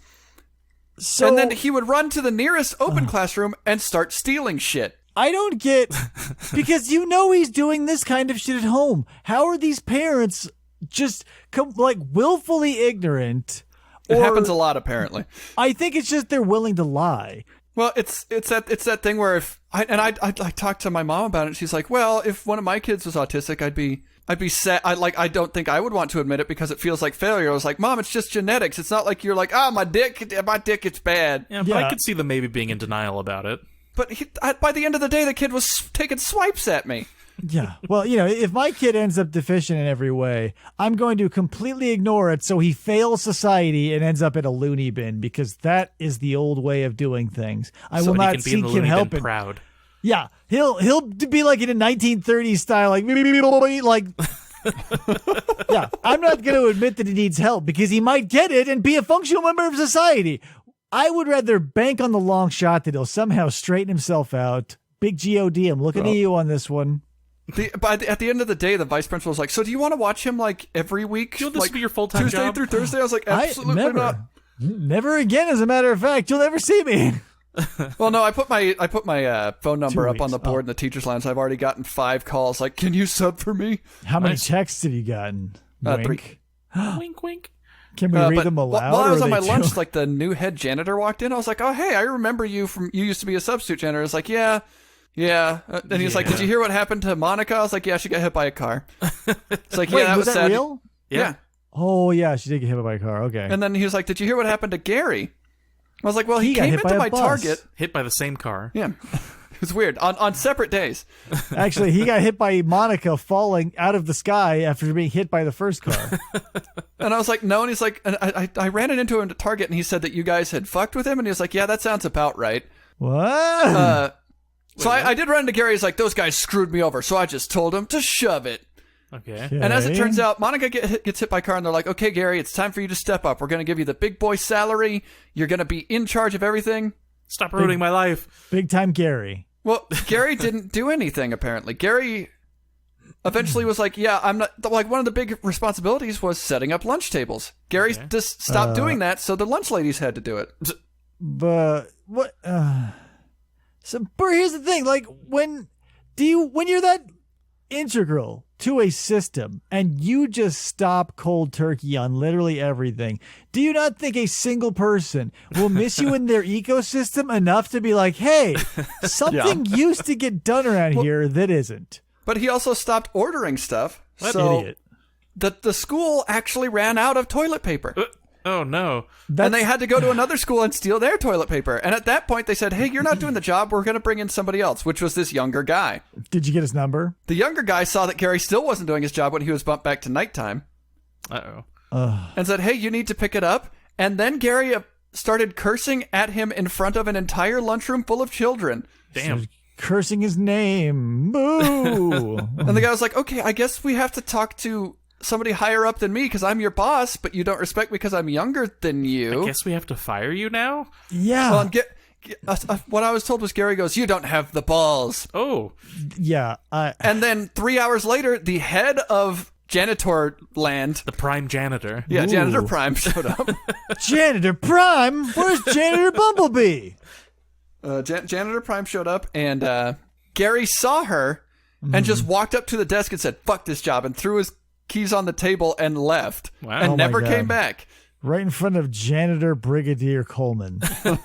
So and then he would run to the nearest open classroom and start stealing shit. I don't get, because he's doing this kind of shit at home. How are these parents just willfully ignorant? It Or- happens a lot, apparently. I think it's just they're willing to lie. Well, it's that thing where if I talked to my mom about it, and she's like, well, if one of my kids was autistic, I'd be sad. I don't think I would want to admit it because it feels like failure. I was like, Mom, it's just genetics. It's not like you're like, my dick, it's bad. Yeah, but I could see them maybe being in denial about it. But by the end of the day, the kid was taking swipes at me. Yeah. Well, if my kid ends up deficient in every way, I'm going to completely ignore it so he fails society and ends up in a loony bin because that is the old way of doing things. I will not seek him help. Proud. Yeah. He'll be like in a 1930s style, like yeah. I'm not going to admit that he needs help because he might get it and be a functional member of society. I would rather bank on the long shot that he'll somehow straighten himself out. Big G.O.D. I'm looking at you on this one. At the end of the day, the vice principal was like, so do you want to watch him like every week? You'll this be your full-time Tuesday job? through Thursday? I was like, absolutely not. Never again, as a matter of fact. You'll never see me. Well, no, I put my phone number up on the board in the teacher's lounge. I've already gotten 5 calls. Like, can you sub for me? How many texts have you gotten? 3. Wink, wink. Can we read them aloud? While I was on my lunch, like the new head janitor walked in. I was like, oh, hey, I remember you you used to be a substitute janitor. I was like, yeah. And he's like, did you hear what happened to Monica? I was like, yeah, she got hit by a car. It's like, Wait, yeah, that was that sad. real? Yeah. Oh, yeah, she did get hit by a car. Okay. And then he was like, did you hear what happened to Gary? I was like, well, he came into my Target. Hit by the same car. Yeah. It was weird. On separate days. Actually, he got hit by Monica falling out of the sky after being hit by the first car. And I was like, no. And he's like, and I ran it into him at Target, and he said that you guys had fucked with him. And he was like, yeah, that sounds about right. What? So I did run into Gary. He's like, those guys screwed me over. So I just told him to shove it. Okay. And as it turns out, Monica gets hit by a car, and they're like, okay, Gary, it's time for you to step up. We're going to give you the big boy salary. You're going to be in charge of everything. Stop ruining my life. Big time Gary. Well, Gary didn't do anything, apparently. Gary eventually was like, yeah, I'm not, like, one of the big responsibilities was setting up lunch tables. Gary just stopped doing that, so the lunch ladies had to do it. But what? So, but here's the thing: like, when you're that integral to a system and you just stop cold turkey on literally everything, do you not think a single person will miss you in their ecosystem enough to be like, hey, something used to get done around here that isn't? But he also stopped ordering stuff. What so idiot. The school actually ran out of toilet paper. Oh, no. And they had to go to another school and steal their toilet paper. And at that point, they said, hey, you're not doing the job. We're going to bring in somebody else, which was this younger guy. Did you get his number? The younger guy saw that Gary still wasn't doing his job when he was bumped back to nighttime. And said, hey, you need to pick it up. And then Gary started cursing at him in front of an entire lunchroom full of children. Damn. Cursing his name. Boo. And the guy was like, okay, I guess we have to talk to somebody higher up than me because I'm your boss, but you don't respect me because I'm younger than you. I guess we have to fire you now? Yeah. Well, what I was told was Gary goes, you don't have the balls. Oh. Yeah. And then 3 hours later, the head of Janitor Land, the prime janitor. Yeah, Ooh. Janitor Prime showed up. Janitor Prime? Where's Janitor Bumblebee? Janitor Prime showed up, and Gary saw her and just walked up to the desk and said, fuck this job, and threw his keys on the table and left. Wow. And Oh never my came God. back. Right in front of Janitor Brigadier Coleman. So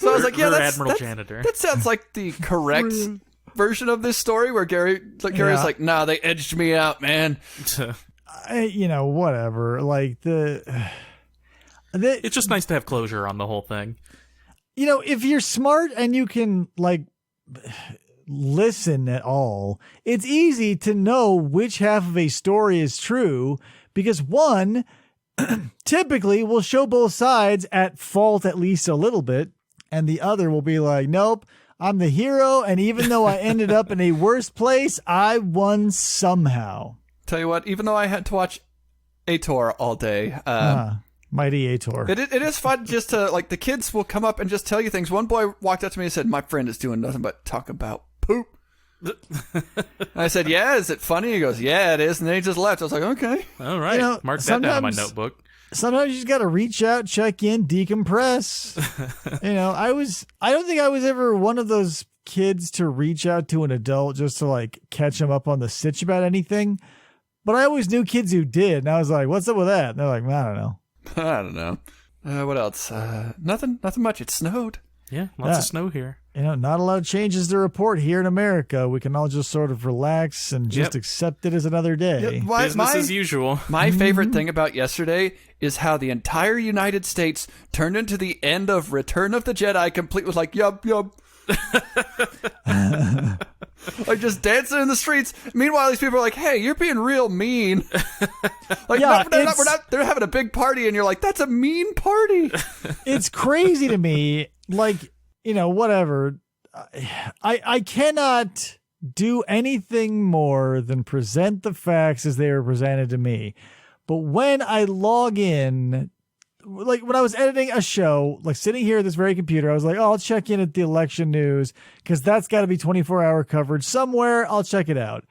I was like, yeah, Admiral Janitor. That sounds like the correct version of this story where Gary's like, nah, they edged me out, man. Whatever. Like It's just nice to have closure on the whole thing. If you're smart and you can listen at all, it's easy to know which half of a story is true because one typically will show both sides at fault at least a little bit, and the other will be like, nope, I'm the hero, and even though I ended up in a worse place, I won somehow. Tell you what, even though I had to watch Ator all day, Mighty Ator. It is fun just to, the kids will come up and just tell you things. One boy walked up to me and said, my friend is doing nothing but talk about poop. I said, yeah, is it funny? He goes, yeah, it is. And then he just left. I was like, okay. All right. Mark that down in my notebook. Sometimes you just got to reach out, check in, decompress. I don't think I was ever one of those kids to reach out to an adult just to catch them up on the sitch about anything. But I always knew kids who did. And I was like, what's up with that? And they're like, I don't know. I don't know. What else? Nothing much. It snowed. Yeah, lots of snow here. Not a lot of changes to report here in America. We can all just sort of relax and just accept it as another day. Business as usual. My favorite thing about yesterday is how the entire United States turned into the end of Return of the Jedi, complete with like, yup. Like just dancing in the streets. Meanwhile, these people are like, "Hey, you're being real mean." Like, no, we're not. They're having a big party, and you're like, "That's a mean party." It's crazy to me. Like, whatever. I cannot do anything more than present the facts as they were presented to me. But when I log in, like when I was editing a show, like sitting here at this very computer, I was like, I'll check in at the election news because that's got to be 24-hour coverage somewhere. I'll check it out.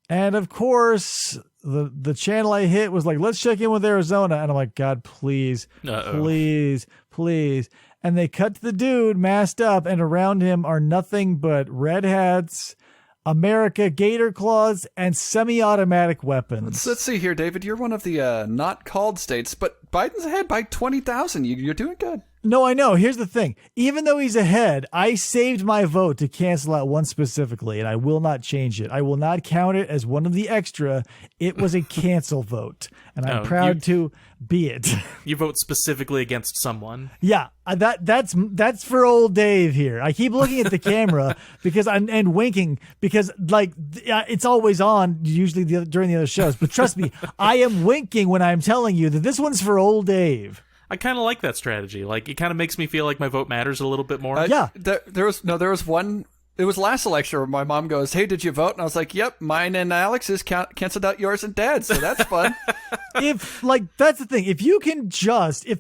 And of course, the channel I hit was like, let's check in with Arizona. And I'm like, God, please, please. And they cut to the dude masked up, and around him are nothing but red hats, America gator claws, and semi-automatic weapons. Let's see here, David. You're one of the not called states, but Biden's ahead by 20,000. You're doing good. No, I know. Here's the thing. Even though he's ahead, I saved my vote to cancel out one specifically, and I will not change it. I will not count it as one of the extra. It was a cancel vote, and I'm proud to be it. You vote specifically against someone. Yeah, that's for old Dave here. I keep looking at the camera because and winking because it's always on usually during the other shows. But trust me, I am winking when I'm telling you that this one's for old Dave. I kind of like that strategy. Like, it kind of makes me feel like my vote matters a little bit more. Yeah. There was one. It was last election where my mom goes, "Hey, did you vote?" And I was like, "Yep, mine and Alex's canceled out yours and Dad's, so that's fun." That's the thing. If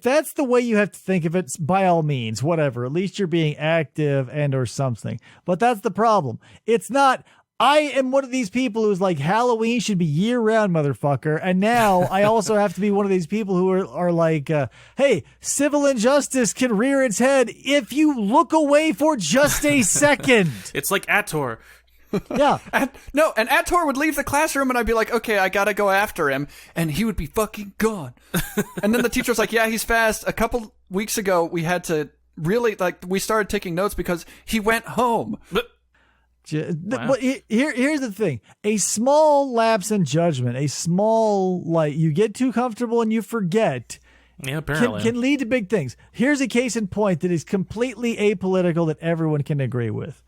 that's the way you have to think of it, by all means, whatever. At least you're being active and or something. But that's the problem. It's not. I am one of these people who's like, Halloween should be year-round, motherfucker. And now I also have to be one of these people who are like, hey, civil injustice can rear its head if you look away for just a second. It's like Ator. Yeah. And Ator would leave the classroom, and I'd be like, okay, I gotta go after him, and he would be fucking gone. And then the teacher was like, yeah, he's fast. A couple weeks ago, we had to really, we started taking notes because he went home. Wow. Here's the thing. A small lapse in judgment, you get too comfortable and you forget, apparently can lead to big things. Here's a case in point that is completely apolitical that everyone can agree with.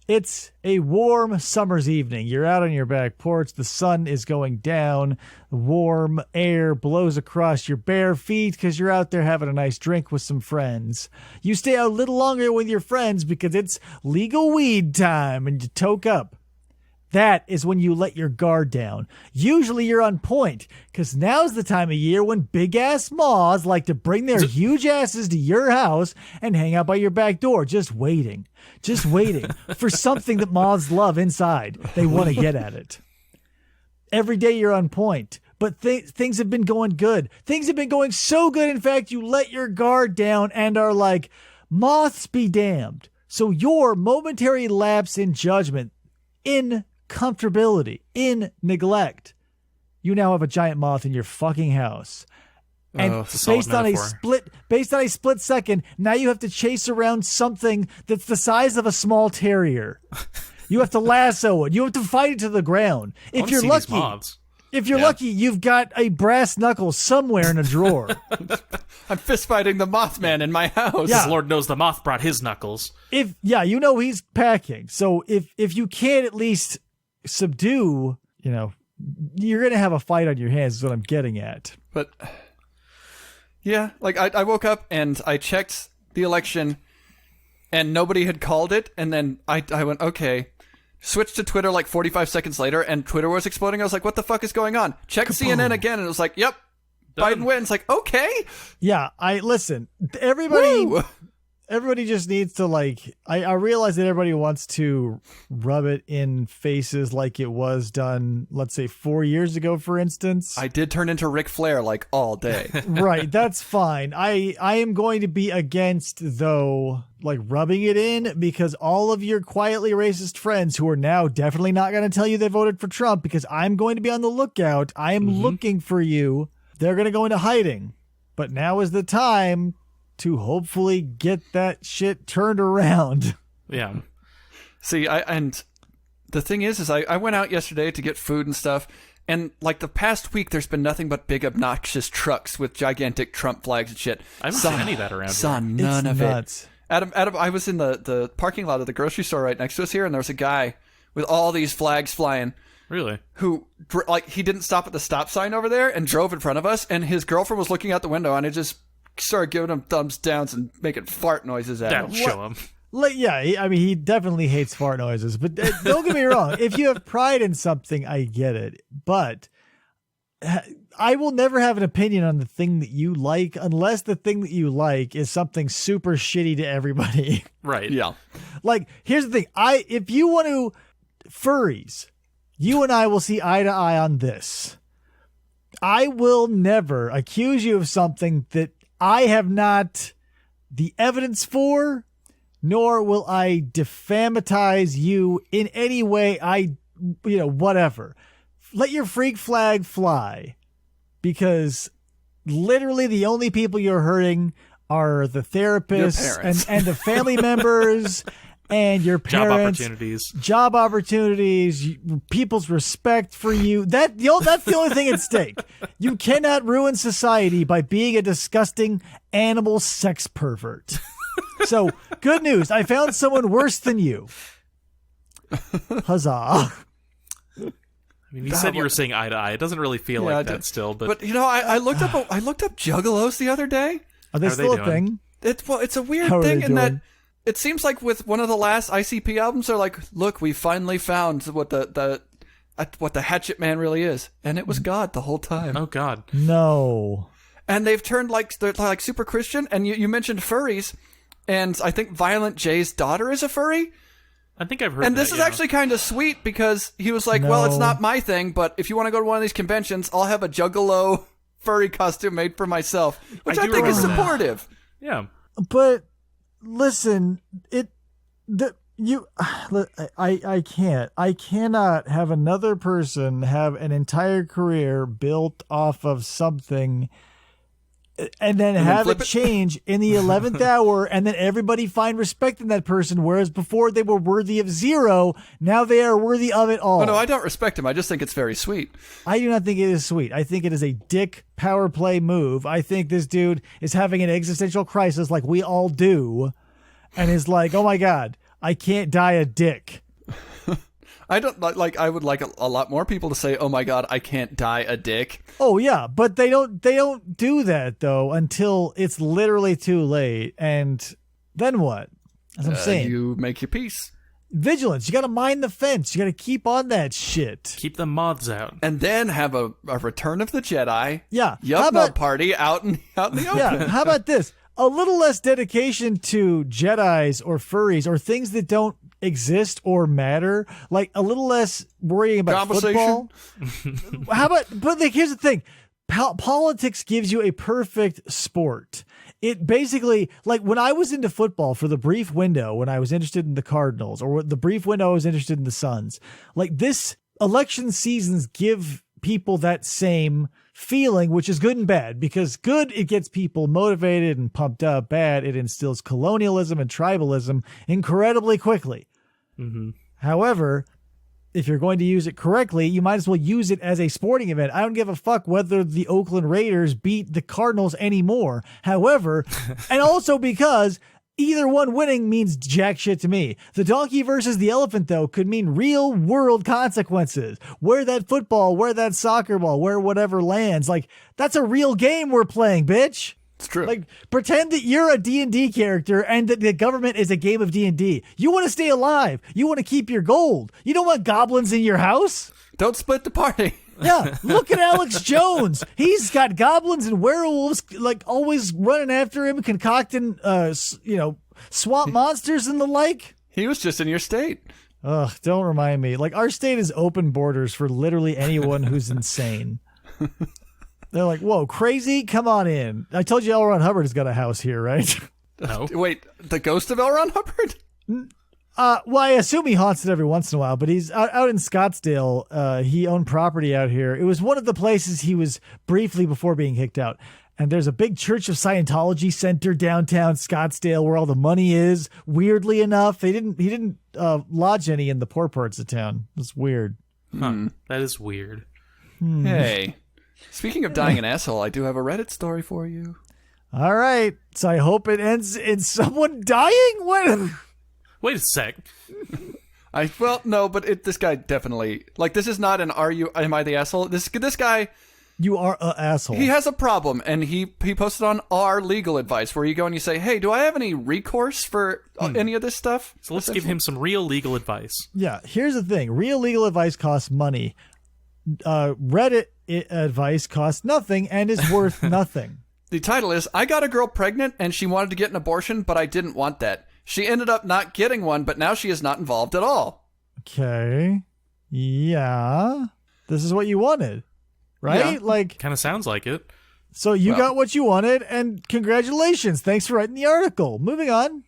It's a warm summer's evening. You're out on your back porch. The sun is going down. Warm air blows across your bare feet because you're out there having a nice drink with some friends. You stay out a little longer with your friends because it's legal weed time and you toke up. That is when you let your guard down. Usually you're on point because now's the time of year when big-ass moths like to bring their huge asses to your house and hang out by your back door just waiting for something that moths love inside. They want to get at it. Every day you're on point, but things have been going good. Things have been going so good, in fact, you let your guard down and are like, moths be damned. So your momentary lapse in judgment, in comfortability, in neglect, you now have a giant moth in your fucking house. And based on a split second, now you have to chase around something that's the size of a small terrier. You have to lasso it. You have to fight it to the ground. If you're lucky, you've got a brass knuckle somewhere in a drawer. I'm fist fighting the Mothman in my house. Yeah. Lord knows the moth brought his knuckles. He's packing. So if you can't at least subdue, you're going to have a fight on your hands is what I'm getting at. But yeah, I woke up and I checked the election and nobody had called it. And then I went, okay, switched to Twitter 45 seconds later and Twitter was exploding. I was like, what the fuck is going on? Check CNN again. And it was like, yep, done. Biden wins. Like, okay. Yeah, listen, everybody just needs to I realize that everybody wants to rub it in faces like it was done, let's say 4 years ago, for instance. I did turn into Ric Flair all day. Right, that's fine. I am going to be against, though, rubbing it in because all of your quietly racist friends who are now definitely not going to tell you they voted for Trump because I'm going to be on the lookout. I am looking for you. They're going to go into hiding. but now is the time to hopefully get that shit turned around. Yeah. See, and the thing is I went out yesterday to get food and stuff, and like the past week, there's been nothing but big obnoxious trucks with gigantic Trump flags and shit. I haven't seen any of that around Saw here. none It's of nuts. it. Adam, I was in the parking lot of the grocery store right next to us here, and there was a guy with all these flags flying. Really? Who, like, he didn't stop at the stop sign over there and drove in front of us, and his girlfriend was looking out the window, and it just started giving him thumbs downs and making fart noises at That'll him. show him. Like, yeah, I mean, he definitely hates fart noises, but don't get me wrong. If you have pride in something, I get it. But I will never have an opinion on the thing that you like unless the thing that you like is something super shitty to everybody. Right. Yeah. Like, here's the thing. If you want to, furries, you and I will see eye to eye on this. I will never accuse you of something that I have not the evidence for, nor will I defamatize you in any way. Whatever. Let your freak flag fly, because literally the only people you're hurting are the therapists and the family members and your parents. Job opportunities, people's respect for you. That's the only thing at stake. You cannot ruin society by being a disgusting animal sex pervert. So, good news. I found someone worse than you. Huzzah. I mean, you said you were saying eye to eye. It doesn't really feel like that still, but I looked up juggalos the other day. Are they still a thing? It's a weird How are thing they in that doing? it seems like with one of the last ICP albums, they're like, look, we finally found what the Hatchet Man really is, and it was God the whole time. oh god, No. And they've turned they're like super Christian. And you mentioned furries, and I think Violent J's daughter is a furry. I think I've heard. And this is actually kind of sweet because he was like, well, it's No. not my thing, but if you want to go to one of these conventions, I'll have a Juggalo furry costume made for myself, which I do think is remember that. supportive. Yeah. But listen, I cannot have another person have an entire career built off of something and then have flip it it? change in the 11th hour, and then everybody find respect in that person, whereas before they were worthy of zero, now they are worthy of it all. Oh, no, I don't respect him. I just think it's very sweet. I do not think it is sweet. I think it is a dick power play move. I think this dude is having an existential crisis like we all do, and is like, oh my God, I can't die a dick. I don't like. I would like a lot more people to say, "Oh my God, I can't die a dick." Oh yeah, but they don't do that though until it's literally too late, and then what? As I'm saying, You make your peace, vigilance. You got to mind the fence. You got to keep on that shit. Keep the moths out. and then have a Return of the Jedi. Yeah. How Yup about- Nub party out in the open. Yeah. How about this? A little less dedication to Jedis or furries or things that don't exist or matter. Like a little less worrying about Conversation. football. How about? But like, here's the thing: politics gives you a perfect sport. It basically, like when I was into football for the brief window when I was interested in the Cardinals, or the brief window I was interested in the Suns. Like this, election seasons give people that same feeling, which is good and bad, because good, it gets people motivated and pumped up. Bad, it instills colonialism and tribalism incredibly quickly. Mm-hmm. However, if you're going to use it correctly, you might as well use it as a sporting event. I don't give a fuck whether the Oakland Raiders beat the Cardinals anymore. However, and also because either one winning means jack shit to me. The donkey versus the elephant, though, could mean real world consequences. Where that football, where that soccer ball, where whatever lands. Like, that's a real game we're playing, bitch. It's true. Like, pretend that you're a D&D character and that the government is a game of D&D. You want to stay alive. You want to keep your gold. You don't want goblins in your house. Don't split the party. Yeah, look at Alex Jones. He's got goblins and werewolves like always running after him, concocting, swamp monsters and the like. He was just in your state. Ugh, don't remind me. Like, our state is open borders for literally anyone who's insane. They're like, whoa, crazy? Come on in. I told you L. Ron Hubbard has got a house here, right? No. Wait, the ghost of L. Ron Hubbard? Well, I assume he haunts it every once in a while, but he's out in Scottsdale. He owned property out here. It was one of the places he was briefly before being kicked out. And there's a big Church of Scientology center downtown Scottsdale where all the money is. Weirdly enough, he didn't lodge any in the poor parts of town. It's weird. Huh. That is weird. Hey, speaking of dying an asshole, I do have a Reddit story for you. All right. So I hope it ends in someone dying. What? Wait a sec. Well, no, but this guy definitely, like, this is not an am I the asshole? This guy, You are an asshole. he has a problem, and he posted on our legal advice where you go and you say, hey, do I have any recourse for any of this stuff? So let's give him some real legal advice. Yeah. Here's the thing. Real legal advice costs money. Reddit advice costs nothing and is worth nothing. The title is, I got a girl pregnant and she wanted to get an abortion, but I didn't want that. She ended up not getting one, but now she is not involved at all. Okay. Yeah. This is what you wanted. Right? Yeah. Like, Kind of sounds like it. so you got what you wanted, and congratulations. Thanks for writing the article. Moving on.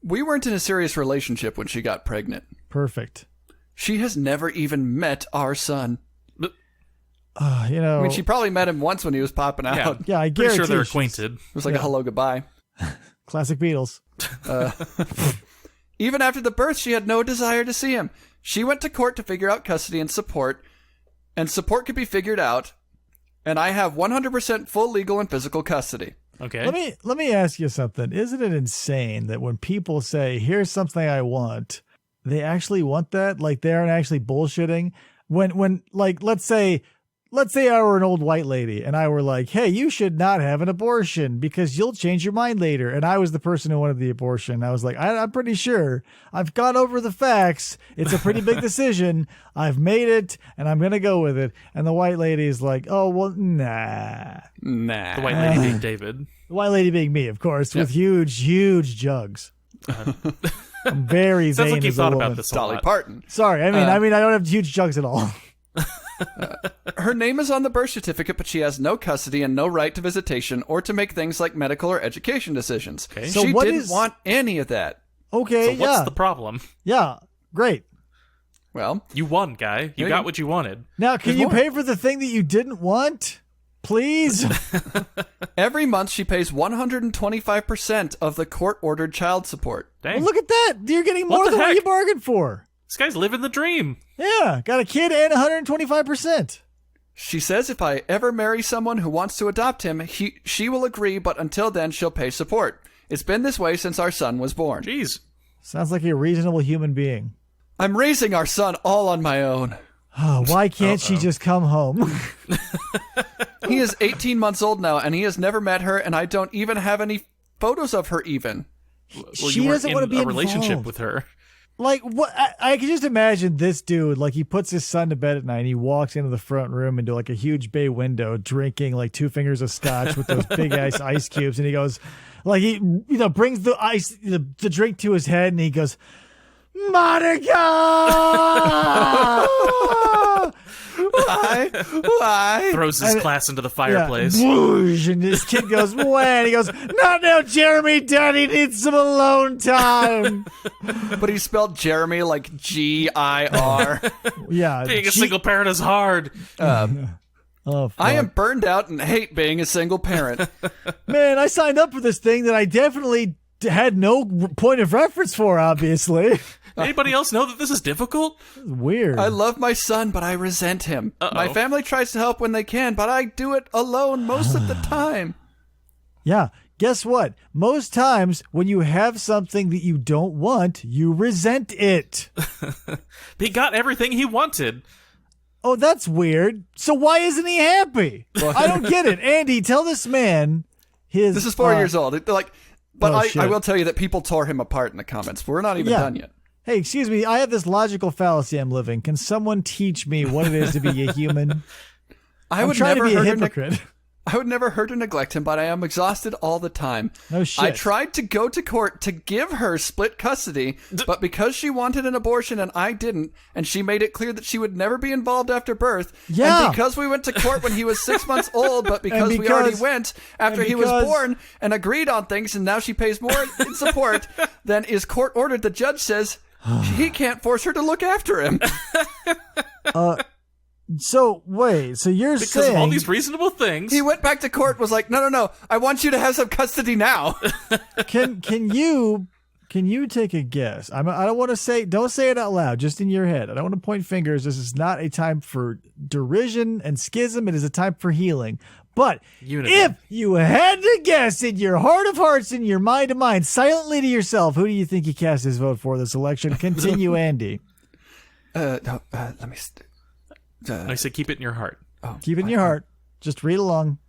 We weren't in a serious relationship when she got pregnant. Perfect. She has never even met our son. You know. I mean, she probably met him once when he was popping out. Yeah, I Pretty guarantee sure they're she's- acquainted. It was like a hello, goodbye. Classic Beatles. Even after the birth, she had no desire to see him. She went to court to figure out custody and support could be figured out, and I have 100% full legal and physical custody. Okay. Let me ask you something. Isn't it insane that when people say, here's something I want, they actually want that? Like, they aren't actually bullshitting? When like, let's say I were an old white lady and I were like, hey, you should not have an abortion because you'll change your mind later. And I was the person who wanted the abortion. I was like, I'm pretty sure. I've gone over the facts. It's a pretty big decision. I've made it and I'm going to go with it. And the white lady is like, oh, well, nah. The white lady being David. The white lady being me, of course, with huge jugs. I'm very Sounds vain like you as a thought woman. about this a Dolly lot. Parton. Sorry, I mean, I don't have huge jugs at all. Her name is on the birth certificate, but she has no custody and no right to visitation or to make things like medical or education decisions. Okay. So She what didn't is- want any of that. Okay, So what's yeah, the problem? yeah, great. Well, You won, guy. You Yeah, got you- what you wanted. Now, can There's you more. pay for the thing that you didn't want, please? every month she pays 125% of the court-ordered child support. Dang. Well, look at that. You're getting more What the than what heck? you bargained for. This guy's living the dream. Yeah, got a kid and 125%. She says if I ever marry someone who wants to adopt him, she will agree, but until then she'll pay support. It's been this way since our son was born. Jeez. Sounds like a reasonable human being. I'm raising our son all on my own. Oh, why can't she just come home? He is 18 months old now, and he has never met her, and I don't even have any photos of her even. Well, She you weren't doesn't wanna in be a relationship involved. with her. Like, what? I can just imagine this dude, like, he puts his son to bed at night and he walks into the front room into like a huge bay window drinking like 2 fingers of scotch with those big ice cubes. And he goes, like, he, brings the ice, the drink to his head and he goes, Monica! Why? Throws his And- class into the fireplace. Yeah. Whoosh, and his kid goes, when? He goes, not now, Jeremy. Daddy needs some alone time. But he spelled Jeremy like G-I-R. Yeah. Being a single parent is hard. Oh, fuck. I am burned out and hate being a single parent. Man, I signed up for this thing that I definitely had no point of reference for, obviously. Anybody else know that this is difficult? Weird. I love my son, but I resent him. Uh-oh. My family tries to help when they can, but I do it alone most of the time. Yeah. Guess what? Most times when you have something that you don't want, you resent it. He got everything he wanted. Oh, that's weird. So why isn't he happy? I don't get it. Andy, tell this man his... This is 4 years old. But Oh, I shit. will tell you that people tore him apart in the comments. We're not even Yeah. done yet. Hey, excuse me. I have this logical fallacy I'm living. Can someone teach me what it is to be a human? I I'm would trying to never be a hurt or hypocrite. I would never hurt or neglect him, but I am exhausted all the time. No shit. I tried to go to court to give her split custody, but because she wanted an abortion and I didn't, and she made it clear that she would never be involved after birth, Yeah. and because we went to court when he was 6 months old, but because, we because- already went after he was because- born and agreed on things, and now she pays more in support than is court ordered, the judge says he can't force her to look after him. So wait, so you're because saying of all these reasonable things. He went back to court, was like, no, I want you to have some custody now. can you take a guess? I don't want to say, don't say it out loud, just in your head. I don't want to point fingers. This is not a time for derision and schism. It is a time for healing. But Unity. if you had to guess in your heart of hearts, in your mind of mind, silently to yourself, who do you think he cast his vote for this election? Continue, Andy. Let me... I said keep it in your heart. Keep it in your heart. Just read along.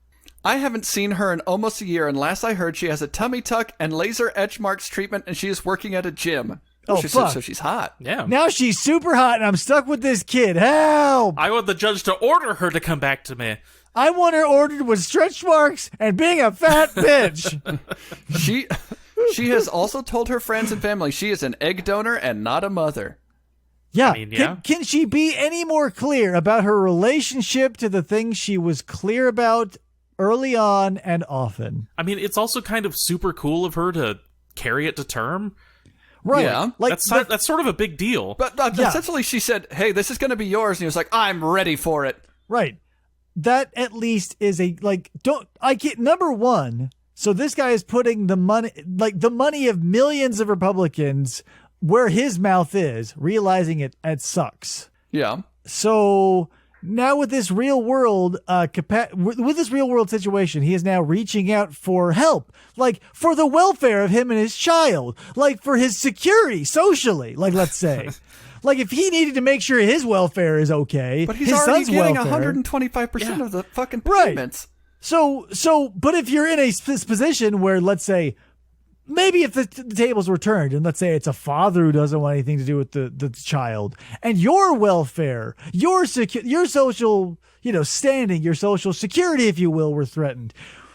I haven't seen her in almost a year, and last I heard she has a tummy tuck and laser edge marks treatment, and she is working at a gym. So she's hot. Yeah. Now she's super hot, and I'm stuck with this kid. Help! I want the judge to order her to come back to me. I want her ordered with stretch marks and being a fat bitch. She has also told her friends and family she is an egg donor and not a mother. Yeah. I mean, yeah. Can she be any more clear about her relationship to the things she was clear about early on and often? I mean, it's also kind of super cool of her to carry it to term. Right. Yeah. Like That's sort of a big deal. But essentially she said, hey, this is going to be yours. And he was like, I'm ready for it. right. That at least is number one. So this guy is putting the money of millions of Republicans where his mouth is, realizing it sucks. Yeah. So now with this real world with this real world situation, he is now reaching out for help, like for the welfare of him and his child, like for his security socially, like let's say. Like if he needed to make sure his welfare is okay, But he's his already son's getting welfare, 125% of the fucking Right. payments. So, but if you're in a position where, let's say, maybe if the tables were turned, and let's say it's a father who doesn't want anything to do with the child, and your welfare, your social, standing, your social security, if you will, were threatened,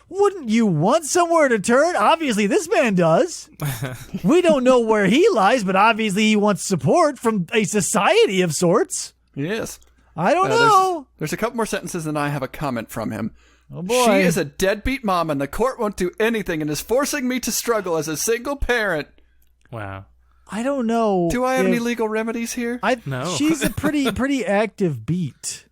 wouldn't you want somewhere to turn? Obviously, this man does. We don't know where he lies, but obviously he wants support from a society of sorts. Yes. I don't know. There's a couple more sentences, and I have a comment from him. Oh boy. She is a deadbeat mom, and the court won't do anything and is forcing me to struggle as a single parent. Wow. I don't know. Do I have any if- legal remedies here? No. She's a pretty active beat.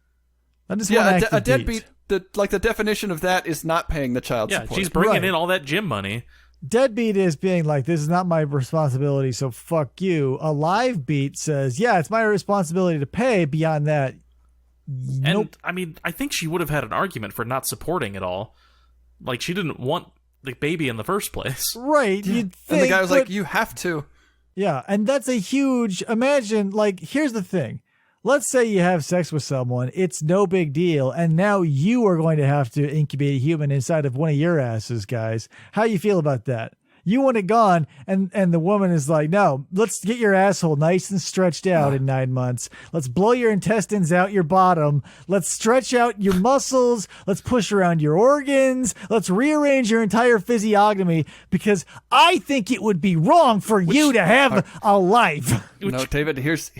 I just want Yeah, active a deadbeat. The definition of that is not paying the child Yeah, support. she's bringing Right. in all that gym money. Deadbeat is being like, this is not my responsibility, so fuck you. A live beat says, yeah, it's my responsibility to pay. Beyond that, And nope. I mean, I think she would have had an argument for not supporting it all. Like she didn't want the baby in the first place. Right? You'd think, And the guy was like, but- you have to. yeah, and that's a huge. Imagine, like, here's the thing. Let's say you have sex with someone, it's no big deal, and now you are going to have to incubate a human inside of one of your asses, guys. How you feel about that? You want it gone, and the woman is like, no, let's get your asshole nice and stretched out in 9 months. Let's blow your intestines out your bottom. Let's stretch out your muscles. Let's push around your organs. Let's rearrange your entire physiognomy, because I think it would be wrong for you to have a life. No, David, here's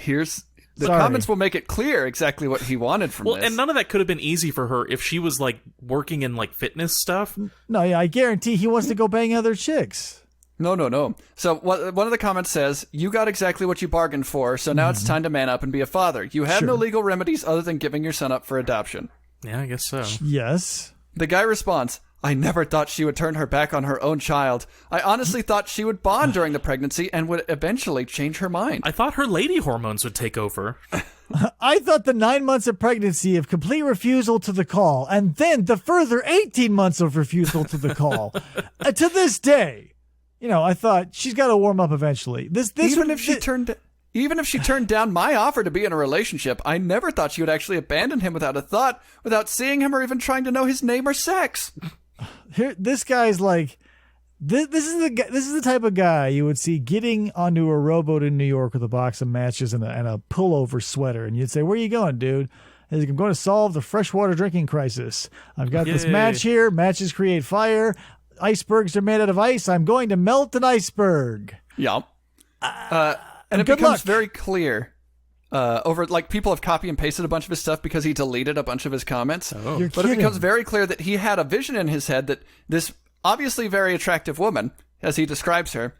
the Sorry. comments will make it clear exactly what he wanted from Well, this. and none of that could have been easy for her if she was like working in like fitness stuff. No, yeah, I guarantee he wants to go bang other chicks. No. So one of the comments says, you got exactly what you bargained for, so now it's time to man up and be a father. You have no legal remedies other than giving your son up for adoption. Yeah, I guess so. Yes. The guy responds, I never thought she would turn her back on her own child. I honestly thought she would bond during the pregnancy and would eventually change her mind. I thought her lady hormones would take over. I thought the 9 months of pregnancy of complete refusal to the call, and then the further 18 months of refusal to the call. To this day, I thought she's got to warm up eventually. Even if she turned down my offer to be in a relationship, I never thought she would actually abandon him without a thought, without seeing him or even trying to know his name or sex. This guy's like, this is the type of guy you would see getting onto a rowboat in New York with a box of matches and a pullover sweater, and you'd say, "Where are you going, dude?" He's like, "I'm going to solve the freshwater drinking crisis. I've got this Yay. match here. Matches create fire. Icebergs are made out of ice. I'm going to melt an iceberg." Yeah. And it good becomes luck. very clear over, like, people have copy and pasted a bunch of his stuff because he deleted a bunch of his comments. Oh. You're But it kidding. becomes very clear that he had a vision in his head that this obviously very attractive woman, as he describes her,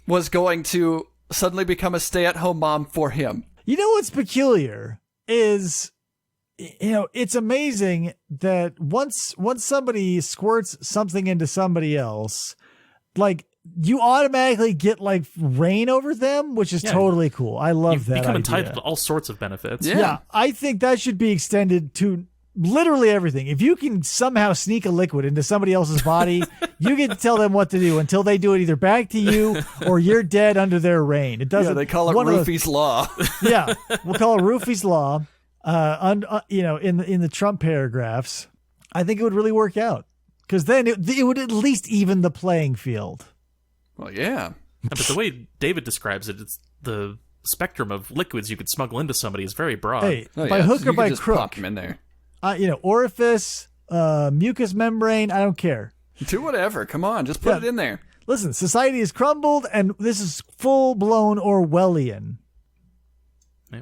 was going to suddenly become a stay-at-home mom for him. You know what's peculiar is it's amazing that once somebody squirts something into somebody else, like you automatically get like reign over them, which is totally cool. I love that. Become idea. entitled to all sorts of benefits. Yeah, I think that should be extended to literally everything. If you can somehow sneak a liquid into somebody else's body, you get to tell them what to do until they do it either back to you or you're dead under their reign. It doesn't. Yeah, they call it Rufy's Law. Yeah, we'll call it Rufy's Law. In the Trump paragraphs, I think it would really work out because then it would at least even the playing field. Well, yeah. But the way David describes it, it's the spectrum of liquids you could smuggle into somebody is very broad. Hey, by hook or by crook, pop them in there. Orifice, mucous membrane, I don't care. Do whatever. Come on, just put it in there. Listen, society has crumbled, and this is full-blown Orwellian.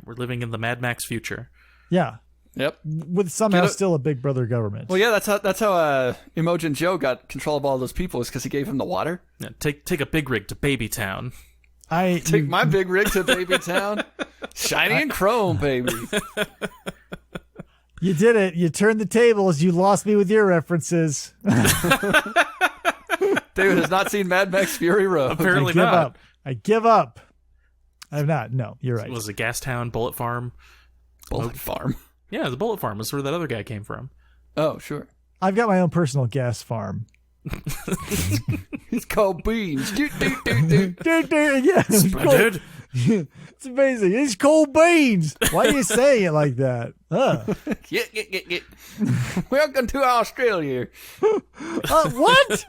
We're living in the Mad Max future. Yeah. Yep. With somehow still a big brother government. Well, yeah, that's how Imogen Joe got control of all those people, is because he gave him the water. Yeah, take a big rig to Baby Town. Take my big rig to Baby Town. Shiny and chrome, baby. You did it. You turned the tables. You lost me with your references. David has not seen Mad Max Fury Road. Apparently not. I give up. I have not. No, you're right. It was a gas town, Bullet Farm. Bullet Farm. Yeah, the Bullet Farm was where that other guy came from. Oh, sure. I've got my own personal gas farm. He's called Beans. Yeah, Splendid. It's amazing. It's cold beans. Why are you saying it like that? Get. Welcome to Australia. What?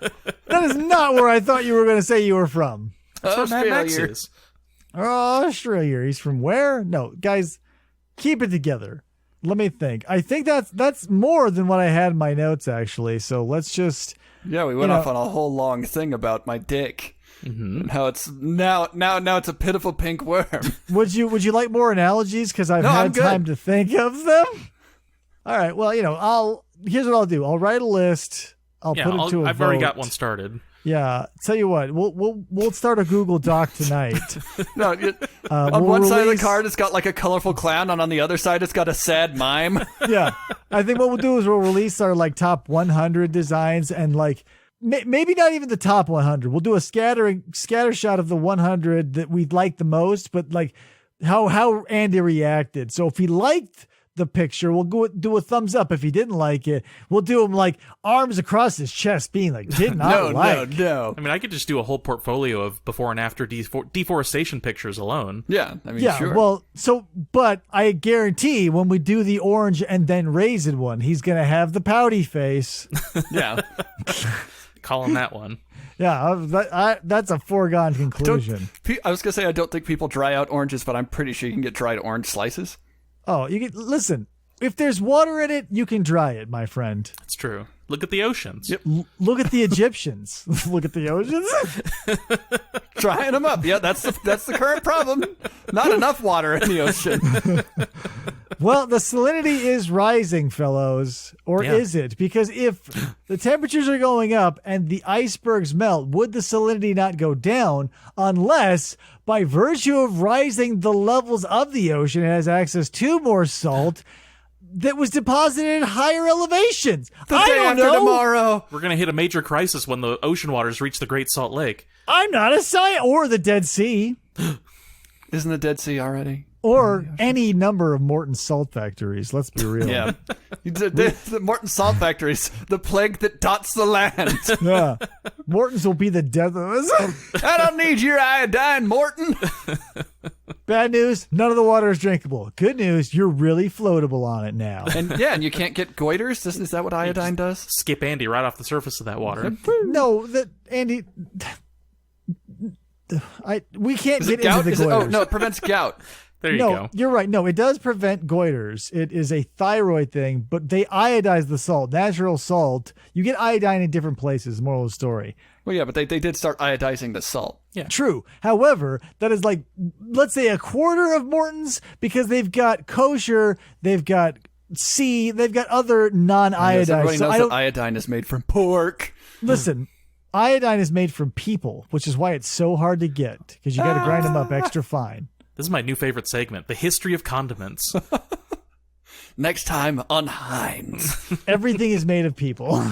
That is not where I thought you were going to say you were from. That's where Mad Max is. Australia. He's from where? No, guys, keep it together. Let me think. I think that's more than what I had in my notes, actually. So let's just... Yeah, we went off on a whole long thing about my dick. Mm-hmm. And how it's now it's a pitiful pink worm. Would you like more analogies? Because I've had time to think of them. All right. Well, here's what I'll do. I'll write a list. I'll put it to a I've vote. already got one started. Yeah. Tell you what, we'll start a Google Doc tonight. No, on one side of the card it's got like a colorful clown, and on the other side it's got a sad mime. Yeah. I think what we'll do is we'll release our like top 100 designs and like maybe not even the top 100. We'll do a scatter shot of the 100 that we like the most, but like how Andy reacted. So if he liked the picture, we'll go do a thumbs up. If he didn't like it, we'll do him like arms across his chest being like, did not like. No. I mean, I could just do a whole portfolio of before and after deforestation pictures alone. Yeah, I mean, yeah, sure. Well, but I guarantee when we do the orange and then raisin one, he's going to have the pouty face. Yeah. Call him that one. Yeah, that's a foregone conclusion. I was going to say I don't think people dry out oranges, but I'm pretty sure you can get dried orange slices. Oh, listen. If there's water in it, you can dry it, my friend. It's true. Look at the oceans. Yep. Look at the Egyptians. Look at the oceans. Drying them up. Yeah, that's the current problem. Not enough water in the ocean. Well, the salinity is rising, fellows. Or is it? Because if the temperatures are going up and the icebergs melt, would the salinity not go down unless, by virtue of rising the levels of the ocean, it has access to more salt that was deposited at higher elevations? The day after tomorrow. We're going to hit a major crisis when the ocean waters reach the Great Salt Lake. I'm not a scientist. Or the Dead Sea. Isn't the Dead Sea already? Or any number of Morton salt factories. Let's be real. Yeah. The Morton salt factories, the plague that dots the land. Yeah. Morton's will be the death of us. I don't need your iodine, Morton. Bad news, none of the water is drinkable. Good news, you're really floatable on it now. And you can't get goiters? Is that what iodine does? Skip Andy right off the surface of that water. No, Andy... we can't get into the goiters. Oh, no, it prevents gout. There you go. You're right. No, it does prevent goiters. It is a thyroid thing, but they iodize the salt. Natural salt. You get iodine in different places, moral of the story. Well, yeah, but they did start iodizing the salt. Yeah. True. However, that is like, let's say a quarter of Morton's because they've got kosher, they've got they've got other non-iodized. Everybody knows that iodine is made from pork. Listen, iodine is made from people, which is why it's so hard to get because you got to grind them up extra fine. This is my new favorite segment, the history of condiments. Next time on Heinz. Everything is made of people.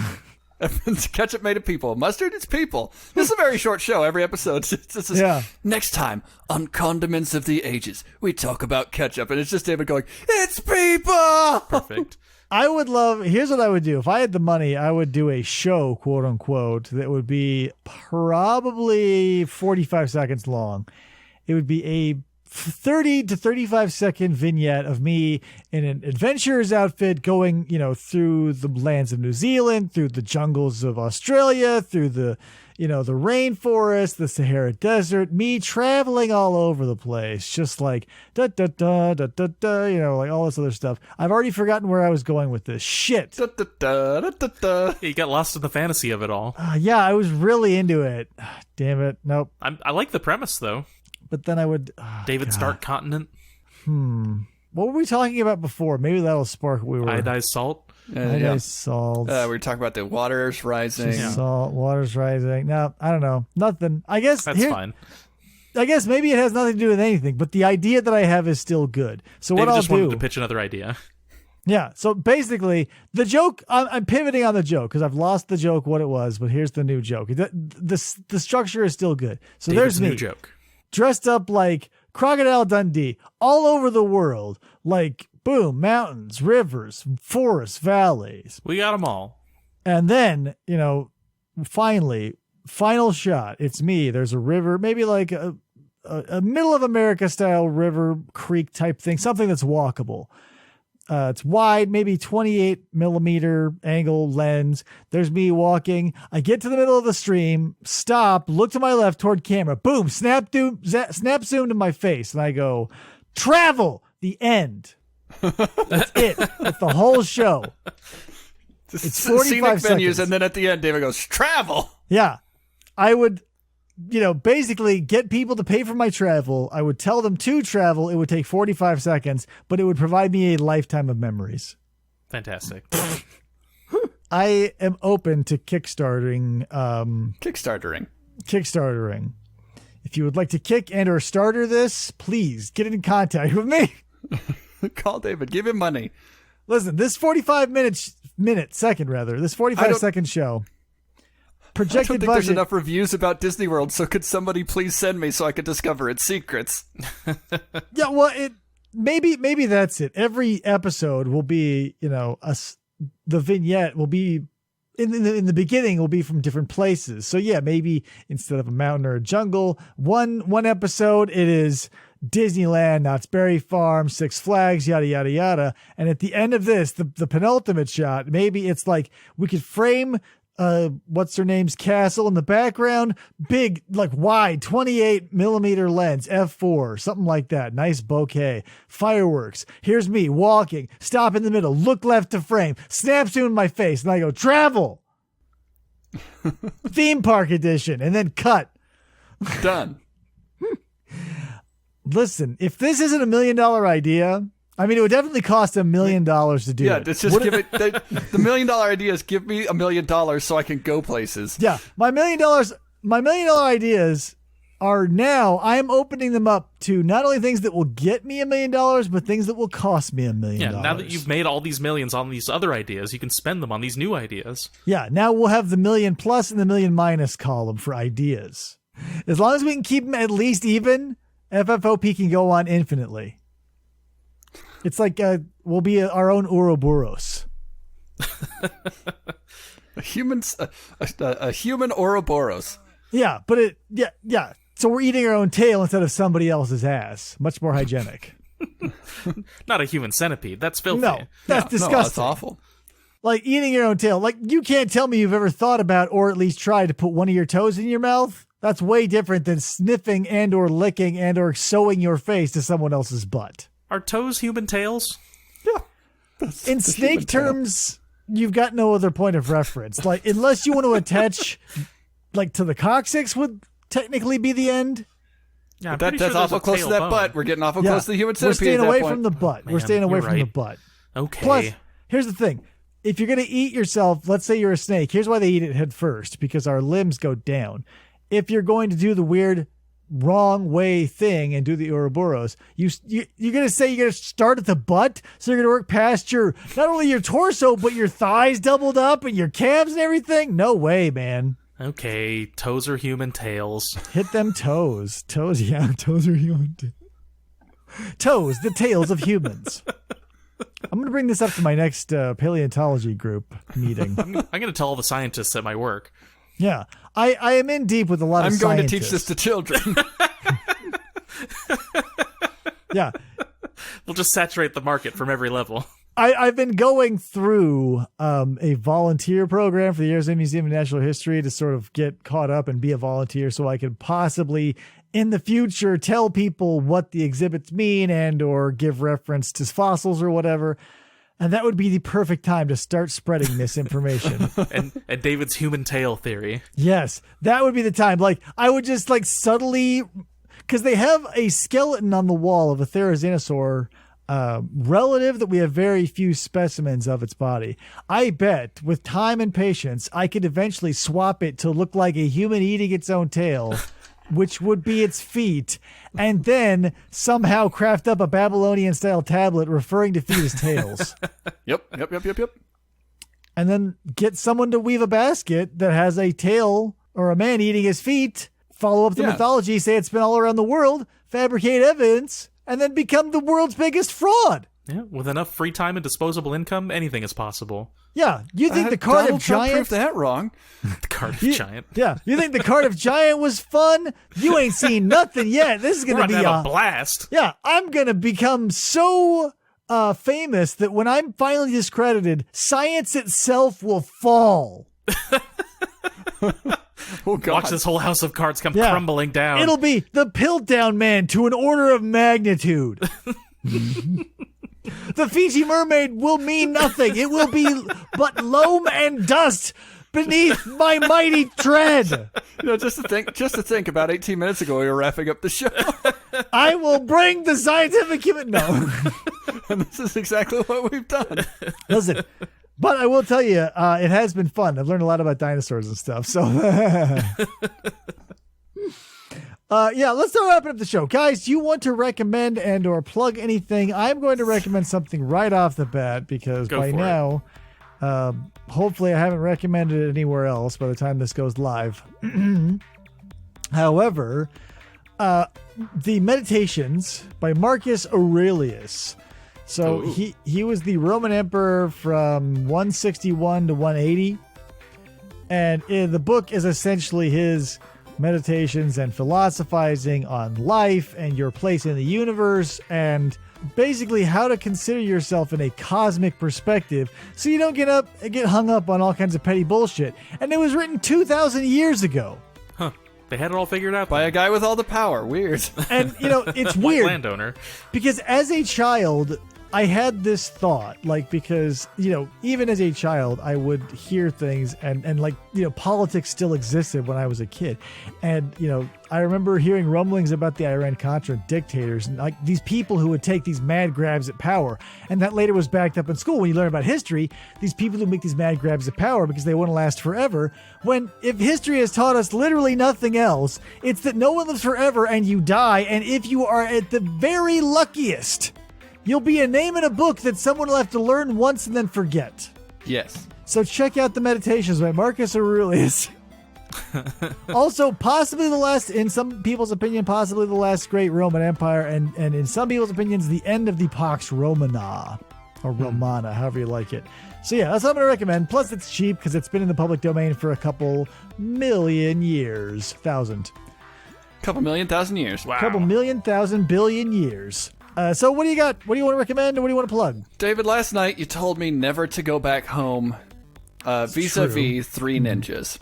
Ketchup made of people. Mustard, it's people. This is a very short show. Every episode. Yeah. Next time on Condiments of the Ages, we talk about ketchup. And it's just David going, it's people! Perfect. Here's what I would do. If I had the money, I would do a show, quote unquote, that would be probably 45 seconds long. It would be a 30 to 35 second vignette of me in an adventurer's outfit going, through the lands of New Zealand, through the jungles of Australia, through the rainforest, the Sahara Desert, me traveling all over the place, just like da da da da da da, like all this other stuff. I've already forgotten where I was going with this shit. Da, da, da, da, da, da. You got lost in the fantasy of it all. Yeah, I was really into it. Damn it. Nope. I like the premise, though. But then I would... David Stark Continent. What were we talking about before? Maybe that'll spark what we were... Iodized salt. Iodized salt. We were talking about the waters rising. Salt, water's rising. No, I don't know. Nothing. I guess... That's fine. I guess maybe it has nothing to do with anything, but the idea that I have is still good. So David what I'll just do... wanted to pitch another idea. Yeah, so basically, the joke... I'm pivoting on the joke, because I've lost the joke what it was, but here's the new joke. The structure is still good. So David's there's me. new joke. Dressed up like Crocodile Dundee all over the world. Like, boom, mountains, rivers, forests, valleys. We got them all. And then, finally, final shot. It's me. There's a river, maybe like a middle of America style river, creek type thing, something that's walkable. It's wide, maybe 28 millimeter angle lens. There's me walking. I get to the middle of the stream, stop, look to my left toward camera. Boom, snap zoom to my face. And I go, travel, the end. That's it. That's the whole show. It's 45 seconds. And then at the end, David goes, travel. Yeah. I would, basically get people to pay for my travel. I would tell them to travel. It would take 45 seconds, but it would provide me a lifetime of memories. Fantastic. I am open to Kickstartering. Kickstartering. If you would like to kick and or starter this, please get in contact with me. Call David. Give him money. Listen, this 45-second show. Projected I don't think budget. there's enough reviews about Disney World, so could somebody please send me so I could discover its secrets? Yeah, well, maybe that's it. Every episode will be, the vignette will be in the beginning will be from different places. So yeah, maybe instead of a mountain or a jungle, one episode it is Disneyland, Knott's Berry Farm, Six Flags, yada yada yada. And at the end of this, the penultimate shot, maybe it's like we could frame what's her name's castle in the background, big, like wide 28 millimeter lens, f4, something like that. Nice bouquet, fireworks. Here's me walking, stop in the middle, look left to frame, snap zoom in my face, and I go, travel. Theme park edition, and then cut. Done. Listen, if this isn't $1 million idea, I mean, it would definitely cost $1 million to do it. Yeah, it's just give it. The $1 million idea is give me $1 million so I can go places. Yeah, my $1 million ideas are now. I am opening them up to not only things that will get me $1 million, but things that will cost me $1 million. Yeah, now that you've made all these millions on these other ideas, you can spend them on these new ideas. Yeah, now we'll have the $1 million plus and the $1 million minus column for ideas. As long as we can keep them at least even, FFOP can go on infinitely. It's like we'll be our own Ouroboros. a human Ouroboros. Yeah, but yeah. So we're eating our own tail instead of somebody else's ass. Much more hygienic. Not a human centipede. That's filthy. No, that's disgusting. No, that's awful. Like eating your own tail. Like you can't tell me you've ever thought about or at least tried to put one of your toes in your mouth. That's way different than sniffing and or licking and or sewing your face to someone else's butt. Are toes human tails? Yeah. In snake terms, you've got no other point of reference. Like, unless you want to attach, like, to the coccyx would technically be the end. Yeah, but that's awful close to that butt. We're getting awful close to the human We're centipede. staying away from the butt. Man, we're staying away you're from the right. butt. Okay. Plus, here's the thing. If you're going to eat yourself, let's say you're a snake. Here's why they eat it head first, because our limbs go down. If you're going to do the weird wrong way thing and do the Ouroboros, you're going to say you're going to start at the butt, so you're going to work past not only your torso, but your thighs doubled up and your calves and everything? No way, man. Okay, toes are human, tails. Hit them toes. Toes, yeah, toes are human. Toes, the tails of humans. I'm going to bring this up to my next paleontology group meeting. I'm going to tell all the scientists at my work. Yeah, I am in deep with a lot of I'm scientists. going to teach this to children. Yeah. We'll just saturate the market from every level. I've been going through a volunteer program for the Arizona Museum of Natural History to sort of get caught up and be a volunteer so I could possibly, in the future, tell people what the exhibits mean and or give reference to fossils or whatever. And that would be the perfect time to start spreading misinformation. and David's human tail theory. Yes, that would be the time. Like, I would just like subtly, because they have a skeleton on the wall of a therizinosaur relative that we have very few specimens of its body. I bet with time and patience, I could eventually swap it to look like a human eating its own tail, which would be its feet, and then somehow craft up a Babylonian-style tablet referring to feet as tails. Yep. And then get someone to weave a basket that has a tail or a man eating his feet, follow up the mythology, say it's been all around the world, fabricate evidence, and then become the world's biggest fraud. Yeah, with enough free time and disposable income, anything is possible. Yeah, you think the Cardiff Donald Trump Giant... proved that wrong. The Cardiff Giant. Yeah, you think the Cardiff Giant was fun? You ain't seen nothing yet. This is going to be a blast. Yeah, I'm going to become so famous that when I'm finally discredited, science itself will fall. Oh, God. Watch this whole house of cards come crumbling down. It'll be the Piltdown Man to an order of magnitude. The Fiji mermaid will mean nothing. It will be but loam and dust beneath my mighty tread. Just to think about 18 minutes ago, we were wrapping up the show. I will bring the scientific human... No. And this is exactly what we've done. Listen, but I will tell you, it has been fun. I've learned a lot about dinosaurs and stuff. So, let's start wrapping up the show. Guys, do you want to recommend and or plug anything? I'm going to recommend something right off the bat because by now, hopefully I haven't recommended it anywhere else by the time this goes live. However, the Meditations by Marcus Aurelius. So he was the Roman emperor from 161 to 180. And the book is essentially his meditations and philosophizing on life and your place in the universe and basically how to consider yourself in a cosmic perspective so you don't get hung up on all kinds of petty bullshit. And it was written 2,000 years ago. Huh. They had it all figured out by a guy with all the power. Weird. And, it's weird. Landowner. Because as a child, I had this thought, because, even as a child, I would hear things and politics still existed when I was a kid. And, I remember hearing rumblings about the Iran-Contra dictators and these people who would take these mad grabs at power. And that later was backed up in school when you learn about history, these people who make these mad grabs at power because they want to last forever. When if history has taught us literally nothing else, it's that no one lives forever and you die. And if you are at the very luckiest, you'll be a name in a book that someone will have to learn once and then forget. Yes. So check out the Meditations by Marcus Aurelius. Also, possibly the last, in some people's opinion, possibly the last great Roman Empire, and in some people's opinions, the end of the Pax Romana, or Romana, however you like it. So yeah, that's what I'm going to recommend. Plus, it's cheap because it's been in the public domain for a couple million years. Couple million thousand years. Wow. Couple million thousand billion years. So what do you got? What do you want to recommend and what do you want to plug? David, last night you told me never to go back home vis-a-vis Three Ninjas.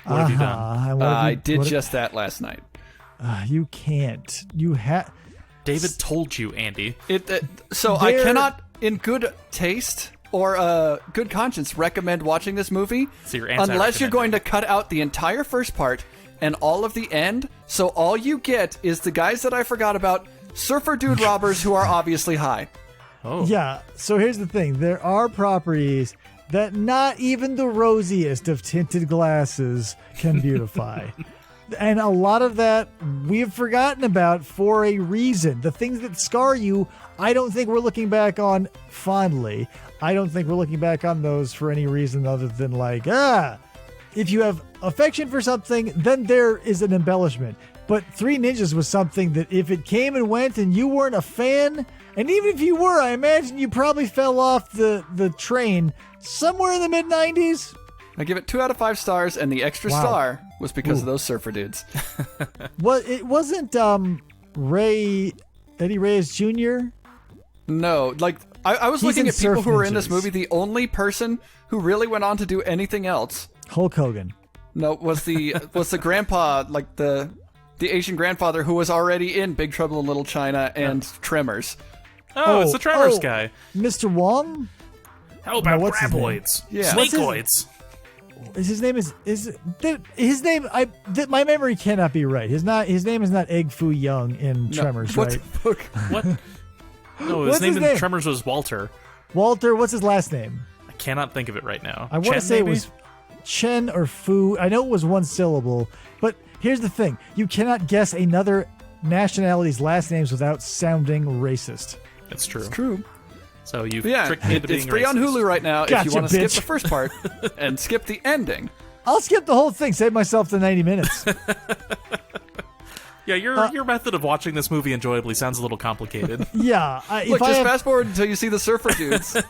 What have you done? I did just that last night. You can't. David told you, Andy. I cannot, in good taste or good conscience, recommend watching this movie So you're unless you're going to cut out the entire first part and all of the end. So all you get is the guys that I forgot about, surfer dude robbers who are obviously high. Oh. Yeah, so here's the thing. There are properties that not even the rosiest of tinted glasses can beautify. And a lot of that we've forgotten about for a reason. The things that scar you, I don't think we're looking back on fondly. I don't think we're looking back on those for any reason other than like, if you have affection for something, then there is an embellishment. But Three Ninjas was something that if it came and went and you weren't a fan, and even if you were, I imagine you probably fell off the train somewhere in the mid-90s. I give it 2 out of 5 stars, and the extra star was because of those surfer dudes. Well, it wasn't Eddie Reyes Jr.? No, like I was He's looking in at people Surf who were in Ninjas. this movie. The only person who really went on to do anything else, Hulk Hogan. no, was the grandpa, like the Asian grandfather who was already in Big Trouble in Little China and Tremors. Oh, it's the Tremors guy. Mr. Wong? How about what's his name? graboids? Yeah. Snakeoids. His name his name my memory cannot be right. His name is not Egg Foo Young in Tremors, What right? the fuck? What? No, What's his name his in name? Tremors was Walter. Walter, what's his last name? I cannot think of it right now. I want to Chen, say maybe? it was Chen or Fu. I know it was one syllable, but here's the thing. You cannot guess another nationality's last names without sounding racist. It's true. It's true. So you've Yeah, tricked me into it's being free on racist. Hulu right now if Gotcha, you want to skip bitch. the first part and skip the ending. I'll skip the whole thing, save myself the 90 minutes. Yeah, your method of watching this movie enjoyably sounds a little complicated. Yeah. Look, just fast forward until you see the surfer dudes. And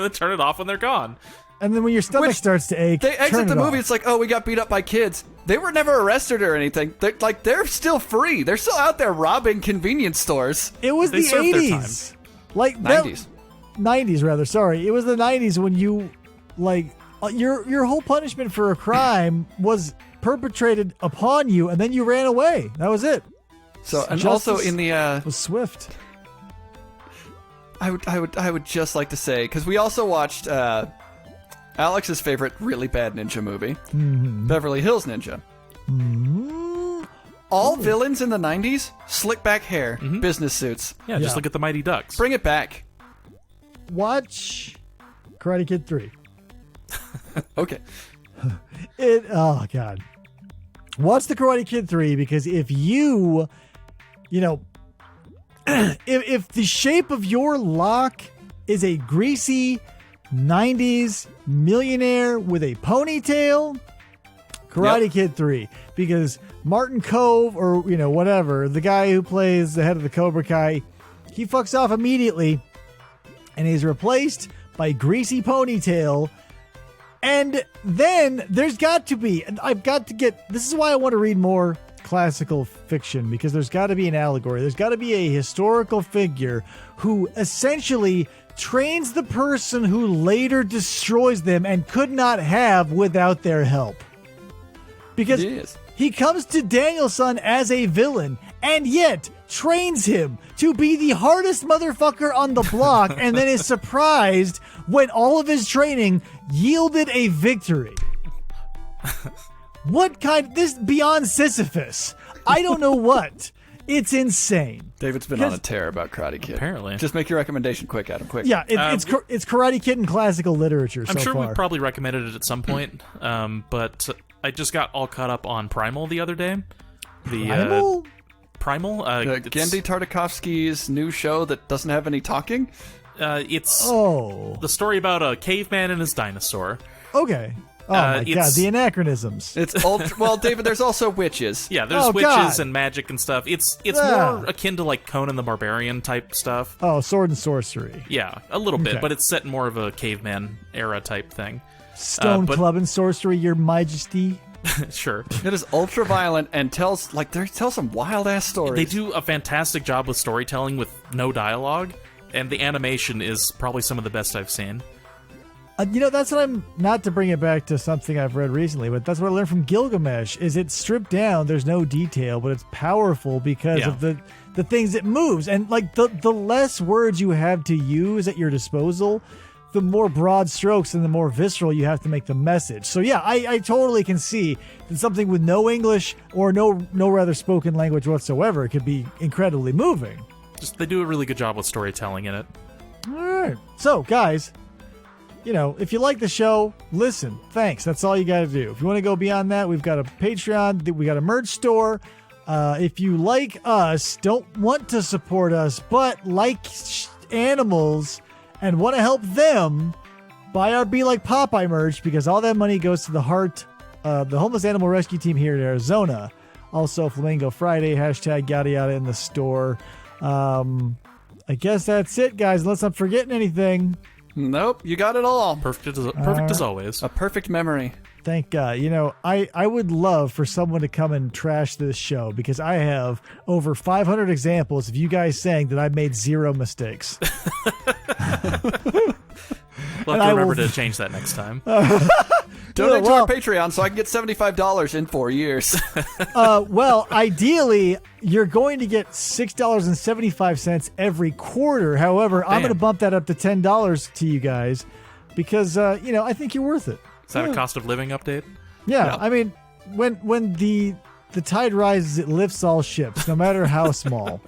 then turn it off when they're gone. and then when your stomach Which- starts to ache, They turn exit the it movie. off. It's like, oh, we got beat up by kids. They were never arrested or anything. They're still free. They're still out there robbing convenience stores. It was They the served their 80s. Like that- 90s. 90s rather, sorry. It was the 90s when you like your whole punishment for a crime was perpetrated upon you and then you ran away. That was it. So, and Justice also in the, was swift. I would just like to say, because we also watched Alex's favorite really bad ninja movie, Beverly Hills Ninja. All villains in the 90s, slick back hair, business suits. Yeah, just Yeah. look at the Mighty Ducks. Bring it back. Watch Karate Kid 3. Okay. Oh god. Watch the Karate Kid 3 because if you know, if the shape of your lock is a greasy 90s millionaire with a ponytail, Karate Kid 3, because Martin Cove or whatever, the guy who plays the head of the Cobra Kai, he fucks off immediately and he's replaced by greasy ponytail. And then there's got to be, and this is why I want to read more classical fiction, because there's got to be an allegory. There's got to be a historical figure who essentially trains the person who later destroys them and could not have without their help. Because Yes. he comes to Danielson as a villain and yet trains him to be the hardest motherfucker on the block and then is surprised when all of his training yielded a victory. This beyond Sisyphus. I don't know what. It's insane. David's been on a tear about Karate Kid. Apparently. Just make your recommendation quick, Adam, quick. Yeah, it's Karate Kid in classical literature so I'm sure far. we've probably recommended it at some point, but I just got all caught up on Primal the other day. Primal? Primal? Genndy Tartakovsky's new show that doesn't have any talking. It's Oh, the story about a caveman and his dinosaur. okay. Oh my god, it's- the anachronisms. It's ultra. Well, David, there's also witches. Yeah, there's Oh, witches God. and magic and stuff. It's Yeah. more akin to like Conan the Barbarian type stuff. Oh, sword and sorcery. Yeah, a little bit, Okay. but it's set in more of a caveman era type thing. Stone but- club and sorcery, your majesty. Sure. It is ultra violent and tells some wild ass stories. They do a fantastic job with storytelling with no dialogue, and the animation is probably some of the best I've seen. That's what I'm, not to bring it back to something I've read recently, but that's what I learned from Gilgamesh, is it's stripped down, there's no detail, but it's powerful because of the things it moves. And like the less words you have to use at your disposal, the more broad strokes and the more visceral you have to make the message. So yeah, I totally can see that something with no English or no rather spoken language whatsoever could be incredibly moving. Just they do a really good job with storytelling in it. All right. So, guys, if you like the show, listen. Thanks. That's all you got to do. If you want to go beyond that, we've got a Patreon. We got a merch store. If you like us, don't want to support us, but like animals and want to help them, buy our Be Like Popeye merch, because all that money goes to the homeless animal rescue team here in Arizona. Also, Flamingo Friday, hashtag yada yada in the store. I guess that's it, guys, unless I'm forgetting anything. Nope, you got it all. Perfect as always. A perfect memory. Thank God. I would love for someone to come and trash this show, because I have over 500 examples of you guys saying that I've made zero mistakes. We'll have to remember to change that next time. Donate to our Patreon so I can get $75 in 4 years. Well, ideally, you're going to get $6.75 every quarter. However, I'm going to bump that up to $10 to you guys because, I think you're worth it. Is that a cost of living update? Yeah. I mean, when the tide rises, it lifts all ships, no matter how small.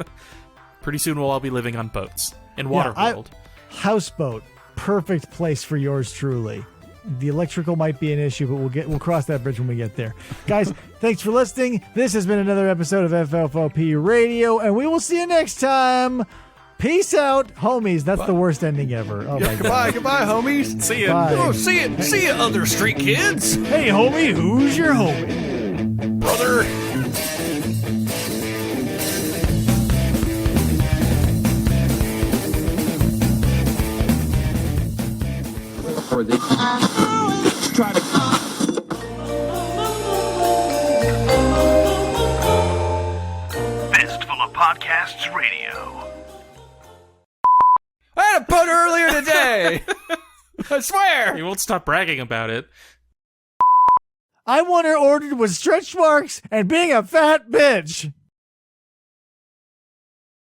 Pretty soon we'll all be living on boats in Waterworld. Houseboat. Perfect place for yours truly. The electrical might be an issue, but we'll cross that bridge when we get there. Guys, thanks for listening. This has been another episode of FFOP Radio, and we will see you next time. Peace out, homies. That's the worst ending ever. Oh my God. Goodbye, homies. See ya. Bye. Oh, see ya, other street kids. Hey, homie, who's your homie? Brother. Or they try to. Fistful of Podcasts Radio. I had a boat earlier today. I swear. You won't stop bragging about it. I want her ordered with stretch marks and being a fat bitch.